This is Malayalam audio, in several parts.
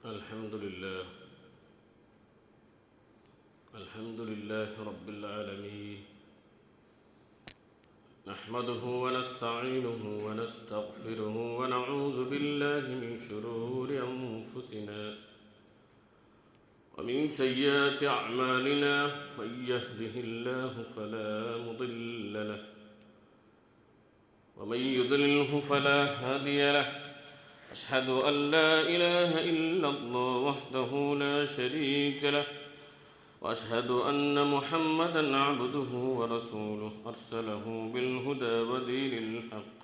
الحمد لله رب العالمين نحمده ونستعينه ونستغفره ونعوذ بالله من شرور أنفسنا ومن سيئات أعمالنا من يهده الله فلا مضل له ومن يضلله فلا هادي له أشهد أن لا إله إلا الله وحده لا شريك له وأشهد أن محمدًا عبده ورسوله أرسله بالهدى ودين الحق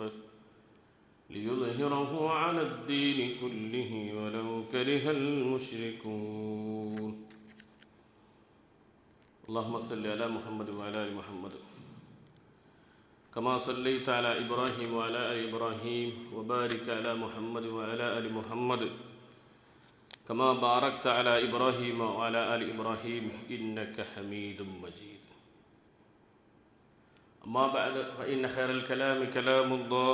ليظهره على الدين كله ولو كره المشركون اللهم صل على محمد وعلى آل محمد كما صليت على إبراهيم وعلى آل إبراهيم وبارك على محمد وعلى آل محمد كما باركت على إبراهيم وعلى آل إبراهيم إنك حميد مجيد أما بعد فإن خير الكلام كلام الله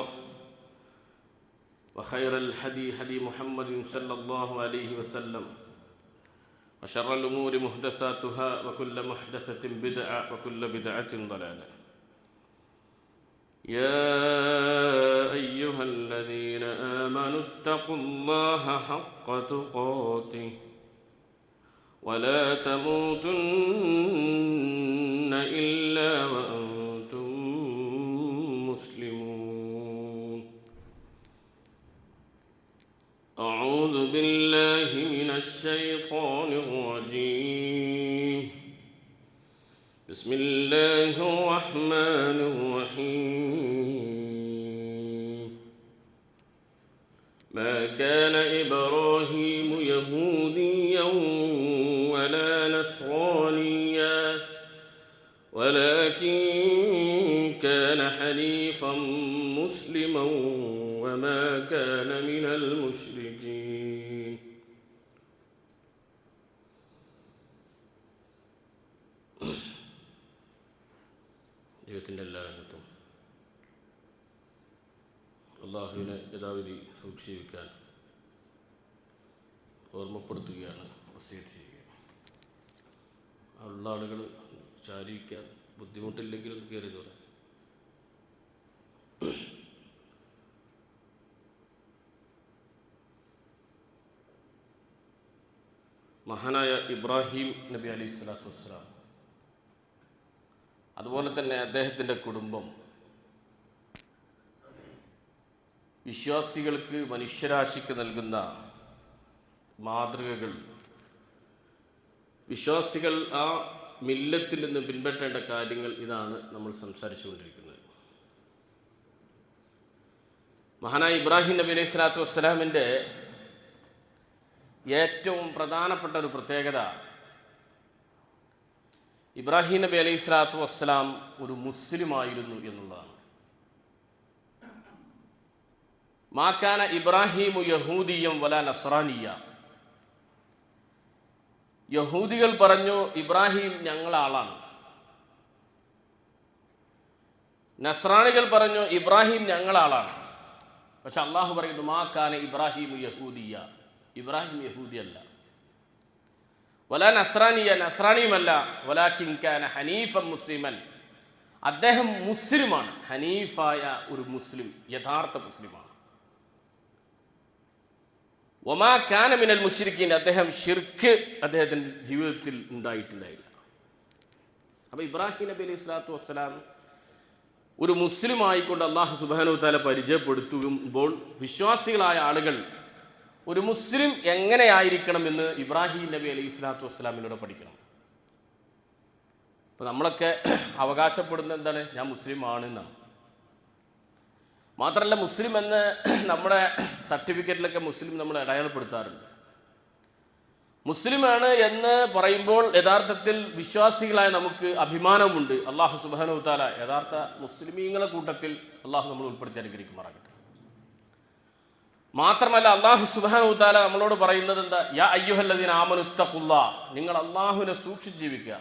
وخير الهدي هدي محمد صلى الله عليه وسلم وشر الأمور محدثاتها وكل محدثة بدعة وكل بدعة ضلالة يا أيها الذين آمنوا اتقوا الله حق تقاته ولا تموتن إلا وأنتم مسلمون أعوذ بالله من الشيطان الرجيم بسم الله الرحمن الرحيم ما كان إبراهيم يهوديا ولا نصرانيا ولكن كان حنيفا مسلما وما كان من المشركين ദൈവത്തിൻ്റെ എല്ലാ രംഗത്തും അള്ളാഹുവിനെ യഥാവിധി സൂക്ഷിക്കാൻ ഓർമ്മപ്പെടുത്തുകയാണ്, വസിയത്ത് ചെയ്യുക. ഉള്ള ആളുകൾ ശാരീരിക്കാൻ ബുദ്ധിമുട്ടില്ലെങ്കിലും കയറിയതോടെ മഹാനായ ഇബ്രാഹിം നബി അലൈഹി സ്വലാത്തു വസ്സലാം, അതുപോലെ തന്നെ അദ്ദേഹത്തിൻ്റെ കുടുംബം വിശ്വാസികൾക്ക്, മനുഷ്യരാശിക്ക് നൽകുന്ന മാതൃകകൾ, വിശ്വാസികൾ ആ മില്ലത്തിൽ നിന്ന് പിൻപറ്റേണ്ട കാര്യങ്ങൾ, ഇതാണ് നമ്മൾ സംസാരിച്ചു കൊണ്ടിരിക്കുന്നത്. മഹാനായ ഇബ്രാഹിം നബി അലൈഹി സ്വലാത്തു വസ്സലാമിൻ്റെ ഏറ്റവും പ്രധാനപ്പെട്ട ഒരു പ്രത്യേകത, ഇബ്രാഹിം നബി അലൈഹി സ്വലാത്തു വസ്സലാം ഒരു മുസ്ലിമായിരുന്നു എന്നുള്ളതാണ്. മാക്കാന ഇബ്രാഹിമു യഹൂദിയം വല നസ്രാനിയ. യഹൂദികൾ പറഞ്ഞു ഇബ്രാഹിം ഞങ്ങളാളാണ്. നസ്രാണികൾ പറഞ്ഞു ഇബ്രാഹിം ഞങ്ങളാളാണ്. പക്ഷെ അള്ളാഹു പറയുന്നു മാക്കാന ഇബ്രാഹിമു യഹൂദിയ, ഇബ്രാഹിം യഹൂദിയല്ല. വല നസ്രാനിയ, നസ്രാനിയുമല്ല. വലാകിൻ കാന ഹനീഫൻ മുസ്ലിമൻ, അദ്ദേഹം മുസ്ലിമാണ്. ഹനീഫായ ഒരു മുസ്ലിം, യഥാർത്ഥ മുസ്ലിമാണ്. വമാ കാന മിനൽ മുശ്രിക്കീൻ, അദ്ദേഹം ഷിർക്ക് അദ്ദേഹത്തിൻ്റെ ജീവിതത്തിൽ ഉണ്ടായിട്ടുണ്ടായില്ല. അപ്പോൾ ഇബ്രാഹിം നബി അലൈഹി സ്വലാത്തു വസ്സലാം ഒരു മുസ്ലിം ആയിക്കൊണ്ട് അള്ളാഹു സുബ്ഹാനഹു വ തആല പരിചയപ്പെടുത്തുമ്പോൾ വിശ്വാസികളായ ആളുകൾ ഒരു മുസ്ലിം എങ്ങനെയായിരിക്കണമെന്ന് ഇബ്രാഹിം നബി അലൈഹി സ്വലാത്തു വസ്സലാമിലൂടെ പഠിക്കണം. അപ്പോൾ നമ്മളൊക്കെ അവകാശപ്പെടുന്നത് എന്താണ്? ഞാൻ മുസ്ലിം ആണെന്നാണ്. മാത്രമല്ല, മുസ്ലിം എന്ന് നമ്മുടെ സർട്ടിഫിക്കറ്റിലൊക്കെ മുസ്ലിം നമ്മൾ അടയാളപ്പെടുത്താറുണ്ട്. മുസ്ലിമാണ് എന്ന് പറയുമ്പോൾ യഥാർത്ഥത്തിൽ വിശ്വാസികളായ നമുക്ക് അഭിമാനമുണ്ട്. അള്ളാഹു സുബ്ഹാനഹു വ തആല യഥാർത്ഥ മുസ്ലിമീങ്ങളെ കൂട്ടത്തിൽ അള്ളാഹു നമ്മൾ ഉൾപ്പെടുത്തി അനുഗ്രഹിക്കുമാറാകട്ടെ. മാത്രമല്ല, അള്ളാഹു സുബ്ഹാനഹു വ തആല നമ്മളോട് പറയുന്നത് എന്താ? യാ അയ്യുഹല്ലദീന ആമനു തഖുല്ലാഹ്, നിങ്ങൾ അള്ളാഹുവിനെ സൂക്ഷിച്ച് ജീവിക്കുക.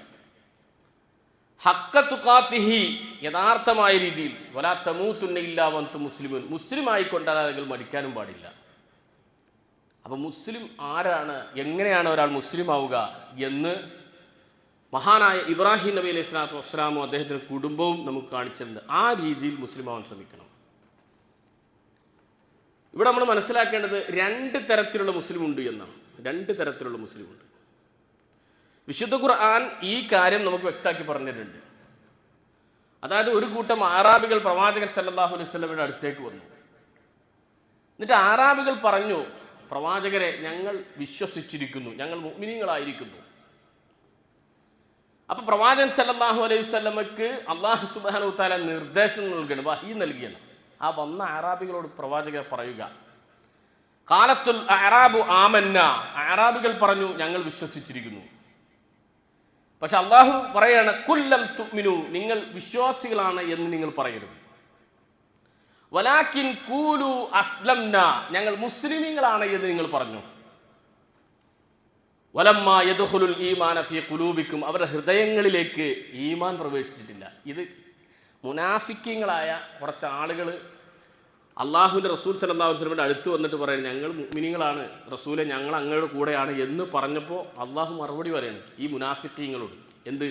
ഹഖ്ക തുഖാതിഹി, യഥാർത്ഥമായ രീതിയിൽ. വലാ തമൂതുന്ന ഇല്ലാ വഅൻതും മുസ്ലിമൂൻ, മുസ്ലിം ആയിക്കൊണ്ടാൽ നിങ്ങൾ മരിക്കാനും പാടില്ല. അപ്പം മുസ്ലിം ആരാണ്, എങ്ങനെയാണ് ഒരാൾ മുസ്ലിം ആവുക എന്ന് മഹാനായ ഇബ്രാഹിം നബി അലൈഹി സ്വലാത്തു വസ്സലാമും അദ്ദേഹത്തിൻ്റെ കുടുംബവും നമുക്ക് കാണിച്ചിട്ടുണ്ട്. ആ രീതിയിൽ മുസ്ലിം ആവാൻ ശ്രമിക്കണം. ഇവിടെ നമ്മൾ മനസ്സിലാക്കേണ്ടത് രണ്ട് തരത്തിലുള്ള മുസ്ലിം ഉണ്ട് എന്നാണ്. രണ്ട് തരത്തിലുള്ള മുസ്ലിം ഉണ്ട്. വിശുദ്ധ ഖുർആൻ ഈ കാര്യം നമുക്ക് വ്യക്തമാക്കി പറഞ്ഞിട്ടുണ്ട്. അതായത് ഒരു കൂട്ടം ആറാബികൾ പ്രവാചകൻ സല്ലല്ലാഹു അലൈഹി വസല്ലമയുടെ അടുത്തേക്ക് വന്നു. എന്നിട്ട് ആറാബികൾ പറഞ്ഞു, പ്രവാചകരെ, ഞങ്ങൾ വിശ്വസിച്ചിരിക്കുന്നു, ഞങ്ങൾ മുഅ്മിനീങ്ങളായിരിക്കുന്നു. അപ്പൊ പ്രവാചകൻ സല്ലല്ലാഹു അലൈഹി വസല്ലമക്ക് അല്ലാഹു സുബ്ഹാനഹു വ തആല നിർദ്ദേശം നൽകണം, വഹീ നൽകിയാണ്. ആ വന്ന അറാബികളോട് പ്രവാചകർ പറയുക, ഖാലത്തുൽ അഅറാബു ആമന്ന, അറാബികൾ പറഞ്ഞു ഞങ്ങൾ വിശ്വസിച്ചിരിക്കുന്നു. പക്ഷെ അള്ളാഹു പറയാണ്, കുല്ലം തുഅ്മിനു, നിങ്ങൾ വിശ്വാസികളാണ് എന്ന് നിങ്ങൾ പറയരുത്. വലാകിൻ ഖൂലു അസ്ലംന, ഞങ്ങൾ മുസ്ലിമീങ്ങളാണ് എന്ന് നിങ്ങൾ പറഞ്ഞു. വലമ്മാ യദ്ഖുലുൽ ഈമാന ഫീ ഖുലൂബിക്കും, അവരുടെ ഹൃദയങ്ങളിലേക്ക് ഈമാൻ പ്രവേശിച്ചിട്ടില്ല. ഇത് മുനാഫിക്കീങ്ങളായ കുറച്ച് ആളുകൾ അള്ളാഹുവിൻ്റെ റസൂൽ സല്ലല്ലാഹു അലൈഹി വസല്ലമയുടെ അടുത്ത് വന്നിട്ട് പറയും, ഞങ്ങൾ മുഅ്മിനീങ്ങളാണ് റസൂലെ, ഞങ്ങൾ അങ്ങയുടെ കൂടെയാണ് എന്ന് പറഞ്ഞപ്പോൾ അള്ളാഹു മറുപടി പറയാണ് ഈ മുനാഫിക്കീങ്ങളോട്, എന്ത്,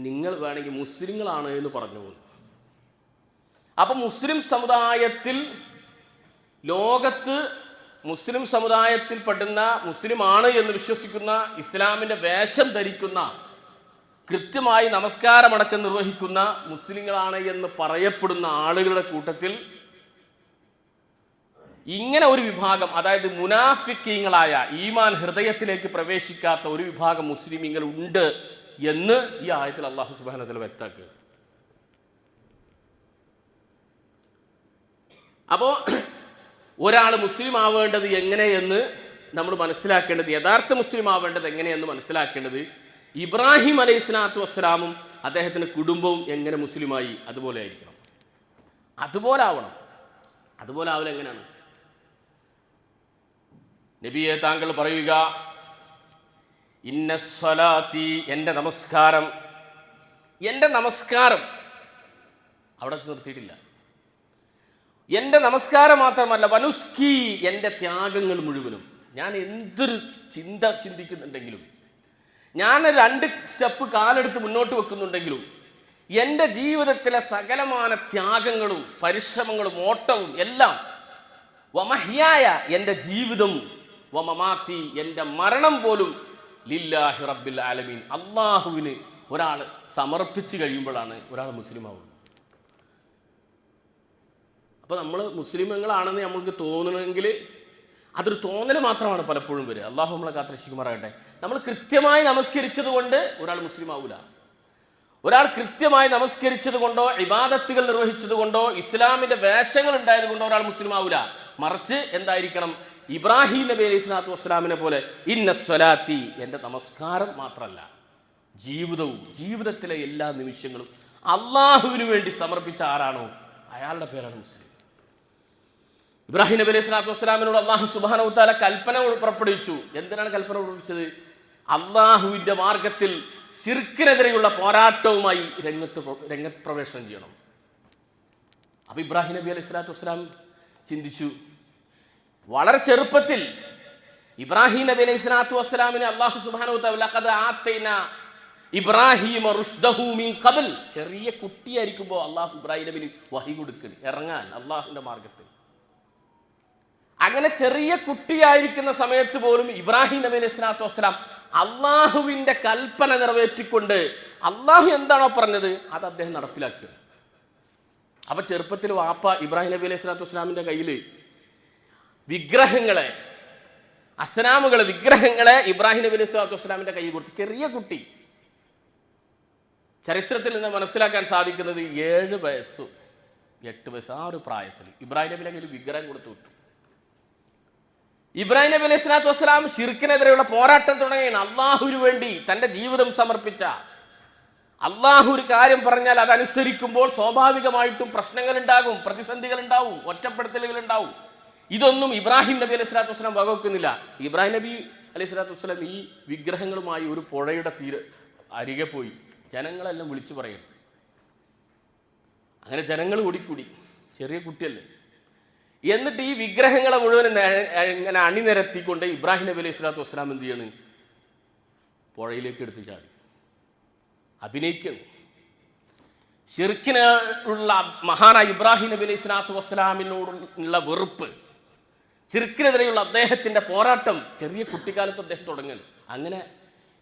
നിങ്ങൾ വേണമെങ്കിൽ മുസ്ലിങ്ങളാണ് എന്ന് പറഞ്ഞു. അപ്പം മുസ്ലിം സമുദായത്തിൽ, ലോകത്ത് മുസ്ലിം സമുദായത്തിൽ പെടുന്ന, മുസ്ലിമാണ് എന്ന് വിശ്വസിക്കുന്ന, ഇസ്ലാമിൻ്റെ വേഷം ധരിക്കുന്ന, കൃത്യമായി നമസ്കാരമടക്കം നിർവഹിക്കുന്ന മുസ്ലിങ്ങളാണ് എന്ന് പറയപ്പെടുന്ന ആളുകളുടെ കൂട്ടത്തിൽ ഇങ്ങനെ ഒരു വിഭാഗം, അതായത് മുനാഫിക്കീങ്ങളായ, ഈമാൻ ഹൃദയത്തിലേക്ക് പ്രവേശിക്കാത്ത ഒരു വിഭാഗം മുസ്ലിമീങ്ങൾ ഉണ്ട് എന്ന് ഈ ആയത്തിൽ അല്ലാഹു സുബ്ഹാനഹു വ തആല വ്യക്തമാക്കുക. അപ്പോൾ ഒരാൾ മുസ്ലിം ആവേണ്ടത് എങ്ങനെയെന്ന് നമ്മൾ മനസ്സിലാക്കേണ്ടത്, യഥാർത്ഥ മുസ്ലിം ആവേണ്ടത് എങ്ങനെയെന്ന് മനസ്സിലാക്കേണ്ടത്, ഇബ്രാഹിം അലൈഹി സ്വലാത്തു വസ്സലാമും അദ്ദേഹത്തിൻ്റെ കുടുംബവും എങ്ങനെ മുസ്ലിമായി അതുപോലെ ആയിരിക്കണം. അതുപോലെ ആവണം. അതുപോലെ ആവല എങ്ങനെയാണ്? നബിയെ, താങ്കൾ പറയുക, ഇന്ന സ്വലാത്തി, എൻ്റെ നമസ്കാരം, എൻ്റെ നമസ്കാരം അവിടെ നിർത്തിയിട്ടില്ല. എൻ്റെ നമസ്കാരം മാത്രമല്ല, വനുസ്കി, എൻ്റെ ത്യാഗങ്ങൾ മുഴുവനും, ഞാൻ എന്തൊരു ചിന്തിക്കുന്നുണ്ടെങ്കിലും, ഞാൻ 2 സ്റ്റെപ്പ് കാലെടുത്ത് മുന്നോട്ട് വെക്കുന്നുണ്ടെങ്കിലും, എൻ്റെ ജീവിതത്തിലെ സകലമാന ത്യാഗങ്ങളും പരിശ്രമങ്ങളും ഓട്ടവും എല്ലാം, വമഹ്യായ, എൻ്റെ ജീവിതം, വമമാത്തി, എൻ്റെ മരണം പോലും, ലില്ലാഹി റബ്ബിൽ ആലമീൻ, അള്ളാഹുവിന് ഒരാൾ സമർപ്പിച്ച് കഴിയുമ്പോഴാണ് ഒരാൾ മുസ്ലിം ആവുന്നത്. അപ്പോൾ നമ്മൾ മുസ്ലിമുകളാണെന്ന് നമ്മൾക്ക് തോന്നണമെങ്കിൽ അതൊരു തോന്നൽ മാത്രമാണ് പലപ്പോഴും വരിക. അള്ളാഹു നമ്മളെ കാത്തുരക്ഷിക്കുമാറാകട്ടെ. നമ്മൾ കൃത്യമായി നമസ്കരിച്ചത് കൊണ്ട് ഒരാൾ മുസ്ലിം ആവില്ല. ഒരാൾ കൃത്യമായി നമസ്കരിച്ചത് കൊണ്ടോ ഇബാദത്തുകൾ നിർവഹിച്ചത് കൊണ്ടോ ഇസ്ലാമിൻ്റെ വേഷങ്ങൾ ഉണ്ടായത് കൊണ്ടോ ഒരാൾ മുസ്ലിം ആവില്ല. മറിച്ച് എന്തായിരിക്കണം? ഇബ്രാഹിം നബി അലൈഹി സ്വലാത്തു വസ്സലാമിനെ പോലെ ഇന്ന സ്വലാത്തി, എൻ്റെ നമസ്കാരം മാത്രമല്ല, ജീവിതവും, ജീവിതത്തിലെ എല്ലാ നിമിഷങ്ങളും അള്ളാഹുവിന് വേണ്ടി സമർപ്പിച്ച ആരാണോ അയാളുടെ പേരാണ് മുസ്ലിം. ഇബ്രാഹിം നബി അലൈഹി സ്വലാത്തു വസ്സലാമിനോട് അള്ളാഹു സുബ്ഹാനഹു വ തആല കൽപ്പന പുറപ്പെടുവിച്ചു. എന്തിനാണ് കൽപ്പന പുറപ്പെടുവിച്ചത്? അള്ളാഹുവിൻ്റെ മാർഗത്തിൽ ശിർക്കിനെതിരെയുള്ള പോരാട്ടവുമായി രംഗത്ത് പ്രവേശനം ചെയ്യണം. അപ്പൊ ഇബ്രാഹിം നബി അലൈഹി സ്വലാത്തു വസ്സലാം ചിന്തിച്ചു. വളരെ ചെറുപ്പത്തിൽ ഇബ്രാഹിം നബി അലൈഹി സ്വലാത്തു വസ്സലാമിനെ അള്ളാഹു സുബ്ഹാനഹു വ തആല ലഖദ് ആതൈന ഇബ്രാഹിമ റുഷ്ദഹു മിൻ ഖബൽ, ചെറിയ കുട്ടിയായിരിക്കുമ്പോൾ അള്ളാഹു ഇബ്രാഹിം നബിന് വഹി കൊടുക്കൽ, ഇറങ്ങാൻ അള്ളാഹുവിന്റെ മാർഗത്തിൽ. അങ്ങനെ ചെറിയ കുട്ടിയായിരിക്കുന്ന സമയത്ത് പോലും ഇബ്രാഹിം നബി അലൈഹി സ്വലാത്തു വസ്സലാം അള്ളാഹുവിന്റെ കൽപ്പന നിറവേറ്റിക്കൊണ്ട് അള്ളാഹു എന്താണോ പറഞ്ഞത് അത് അദ്ദേഹം നടപ്പിലാക്കുക. അപ്പൊ ചെറുപ്പത്തിൽ വാപ്പ ഇബ്രാഹിം നബി അലൈഹി സ്വലാത്തു വസ്സലാമിന്റെ കയ്യിൽ വിഗ്രഹങ്ങളെ, അസ്നാമുകളെ, വിഗ്രഹങ്ങളെ ഇബ്രാഹിം നബി അലൈഹി സ്വലാത്തു വസ്സലാമിന്റെ കയ്യിൽ കൊടുത്തു. ചെറിയ കുട്ടി. ചരിത്രത്തിൽ നിന്ന് മനസ്സിലാക്കാൻ സാധിക്കുന്നത് 7 വയസ്സ് 8 വയസ്സ് ആ ഒരു പ്രായത്തിൽ ഇബ്രാഹിം നബിയുടെ കയ്യിൽ വിഗ്രഹം കൊടുത്തു വിട്ടു. ഇബ്രാഹിം നബി അലൈഹി സ്വലാത്തു വസ്സലാം ശിർക്കിനെതിരെയുള്ള പോരാട്ടം തുടങ്ങിയാണ്. അള്ളാഹുവിന് വേണ്ടി തന്റെ ജീവിതം സമർപ്പിച്ച, അള്ളാഹു ഒരു കാര്യം പറഞ്ഞാൽ അതനുസരിക്കുമ്പോൾ സ്വാഭാവികമായിട്ടും പ്രശ്നങ്ങൾ ഉണ്ടാകും, പ്രതിസന്ധികൾ ഉണ്ടാവും, ഒറ്റപ്പെടുത്തലുകൾ ഉണ്ടാവും. ഇതൊന്നും ഇബ്രാഹിം നബി അലൈഹി സ്വലാത്തു വസ്സലാം വകവെക്കുന്നില്ല. ഇബ്രാഹിം നബി അലൈഹി സ്വലാത്തു വസ്സലാം ഈ വിഗ്രഹങ്ങളുമായി ഒരു പുഴയുടെ അരികെ പോയി ജനങ്ങളെല്ലാം വിളിച്ചു പറയും. അങ്ങനെ ജനങ്ങൾ കൂടിക്കൂടി, ചെറിയ കുട്ടിയല്ലേ. എന്നിട്ട് ഈ വിഗ്രഹങ്ങളെ മുഴുവൻ ഇങ്ങനെ അണിനിരത്തിക്കൊണ്ട് ഇബ്രാഹിം നബി അലൈഹി സ്വലാത്തു വസ്സലാം എന്ത് ചെയ്യാണ്? പുഴയിലേക്ക് എടുത്ത് ചാടി അഭിനയിക്കണം. ശിർക്കിനുള്ള മഹാനായ ഇബ്രാഹിം നബി അലൈഹി സ്വലാത്തു വസ്സലാമിനോടുള്ള വെറുപ്പ്, ശിർക്കിനെതിരെയുള്ള അദ്ദേഹത്തിന്റെ പോരാട്ടം ചെറിയ കുട്ടിക്കാലത്ത് അദ്ദേഹം തുടങ്ങുകയാണ്. അങ്ങനെ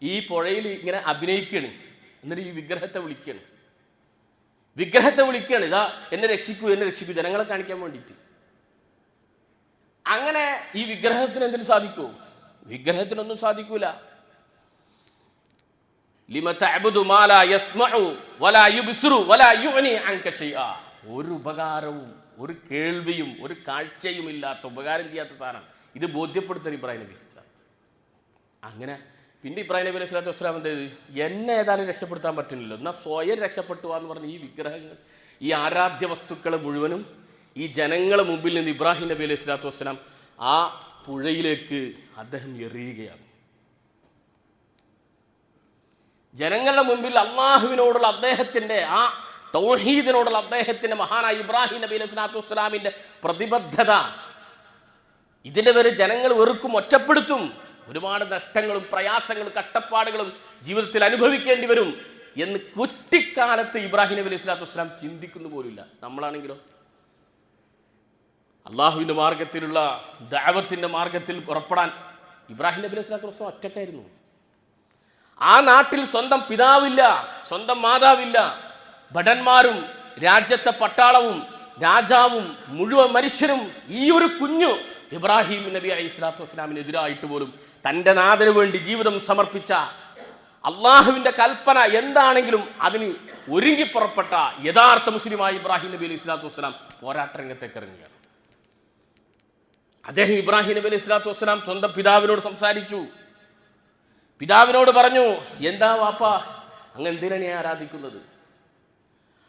ഈ പുഴയിൽ ഇങ്ങനെ അഭിനയിക്കുകയാണ്. എന്നിട്ട് ഈ വിഗ്രഹത്തെ വിളിക്കുകയാണ്. ഇതാ എന്നെ രക്ഷിക്കൂ, എന്നെ രക്ഷിക്കൂ, ജനങ്ങളെ കാണിക്കാൻ വേണ്ടിയിട്ട്. അങ്ങനെ ഈ വിഗ്രഹത്തിന് എന്തിനു സാധിക്കൂ? വിഗ്രഹത്തിനൊന്നും സാധിക്കൂല. ലിമ തഅബുദു മാ ലാ യസ്മഉ വലാ യുബ്സിറു വലാ യുഗ്നി അൻക ശൈആ. ഒരു ഉപകാരവും ഒരു കേൾവിയും ഒരു കാഴ്ചയും ഇല്ലാത്ത, ഉപകാരം ചെയ്യാത്ത സാധനം. ഇത് ബോധ്യപ്പെടുത്തുന്ന ഇബ്രാഹിം നബി ഇസ്ലാം. അങ്ങനെ പിന്നെ ഇബ്രാഹിം നബി അലൈഹി സ്വലാത്തു വസ്സലാം എന്ത് ചെയ്തു? എന്നെ ഏതായാലും രക്ഷപ്പെടുത്താൻ പറ്റുന്നില്ലല്ലോ, എന്നാൽ സ്വയം രക്ഷപ്പെട്ടു എന്ന് പറഞ്ഞ് ഈ വിഗ്രഹങ്ങൾ, ഈ ആരാധ്യ വസ്തുക്കൾ മുഴുവനും ഈ ജനങ്ങളെ മുമ്പിൽ നിന്ന് ഇബ്രാഹിം നബി അലൈഹി സ്വലാത്തു വസ്സലാം ആ പുഴയിലേക്ക് അദ്ദേഹം എറിയുകയാണ്. ജനങ്ങളുടെ മുമ്പിൽ അള്ളാഹുവിനോടുള്ള അദ്ദേഹത്തിന്റെ ആ തൗഹീദിനോടുള്ള അദ്ദേഹത്തിന്റെ മഹാനായ ഇബ്രാഹിം നബി അലൈഹി സ്വലാത്തു വസ്സലാമിന്റെ പ്രതിബദ്ധത, ഇതിന്റെ പേര് ജനങ്ങൾ വെറുക്കും, ഒറ്റപ്പെടുത്തും. ഒരുപാട് നഷ്ടങ്ങളും പ്രയാസങ്ങളും കഷ്ടപ്പാടുകളും ജീവിതത്തിൽ അനുഭവിക്കേണ്ടി വരും എന്ന് കുറ്റിക്കാലത്ത് ഇബ്രാഹിം നബി അലൈഹി സ്വലാത്തു വസ്സലാം ചിന്തിക്കുന്നു പോലുമില്ല. നമ്മളാണെങ്കിലോ അള്ളാഹുവിന്റെ മാർഗത്തിലുള്ള ദഅവത്തിന്റെ മാർഗത്തിൽ പുറപ്പെടാൻ ഇബ്രാഹിം നബി അലൈഹി സ്വലാത്തു വസ്സലാം ഒറ്റക്കായിരുന്നു. ആ നാട്ടിൽ സ്വന്തം പിതാവില്ല, സ്വന്തം മാതാവില്ല, ഭടന്മാരും രാജ്യത്തെ പട്ടാളവും രാജാവും മുഴുവൻ മനുഷ്യരും ഈ ഒരു കുഞ്ഞു ഇബ്രാഹിം നബി അലൈഹി സ്വലാത്തു വസ്സലാമിനെതിരായിട്ട് പോലും തൻ്റെ നാഥന് വേണ്ടി ജീവിതം സമർപ്പിച്ച, അള്ളാഹുവിന്റെ കൽപ്പന എന്താണെങ്കിലും അതിന് ഒരുങ്ങി പുറപ്പെട്ട യഥാർത്ഥ മുസ്ലിമായ ഇബ്രാഹിം നബി അലൈഹി സ്വലാത്തു വസ്സലാം പോരാട്ട രംഗത്തേക്ക് ഇറങ്ങുകയാണ്. അദ്ദേഹം ഇബ്രാഹിം നബി അലൈഹി സ്വലാത്തു വസ്സലാം സ്വന്തം പിതാവിനോട് സംസാരിച്ചു. പിതാവിനോട് പറഞ്ഞു, എന്താ വാപ്പ അങ്ങ് എന്തിനാണ് ആരാധിക്കുന്നത്?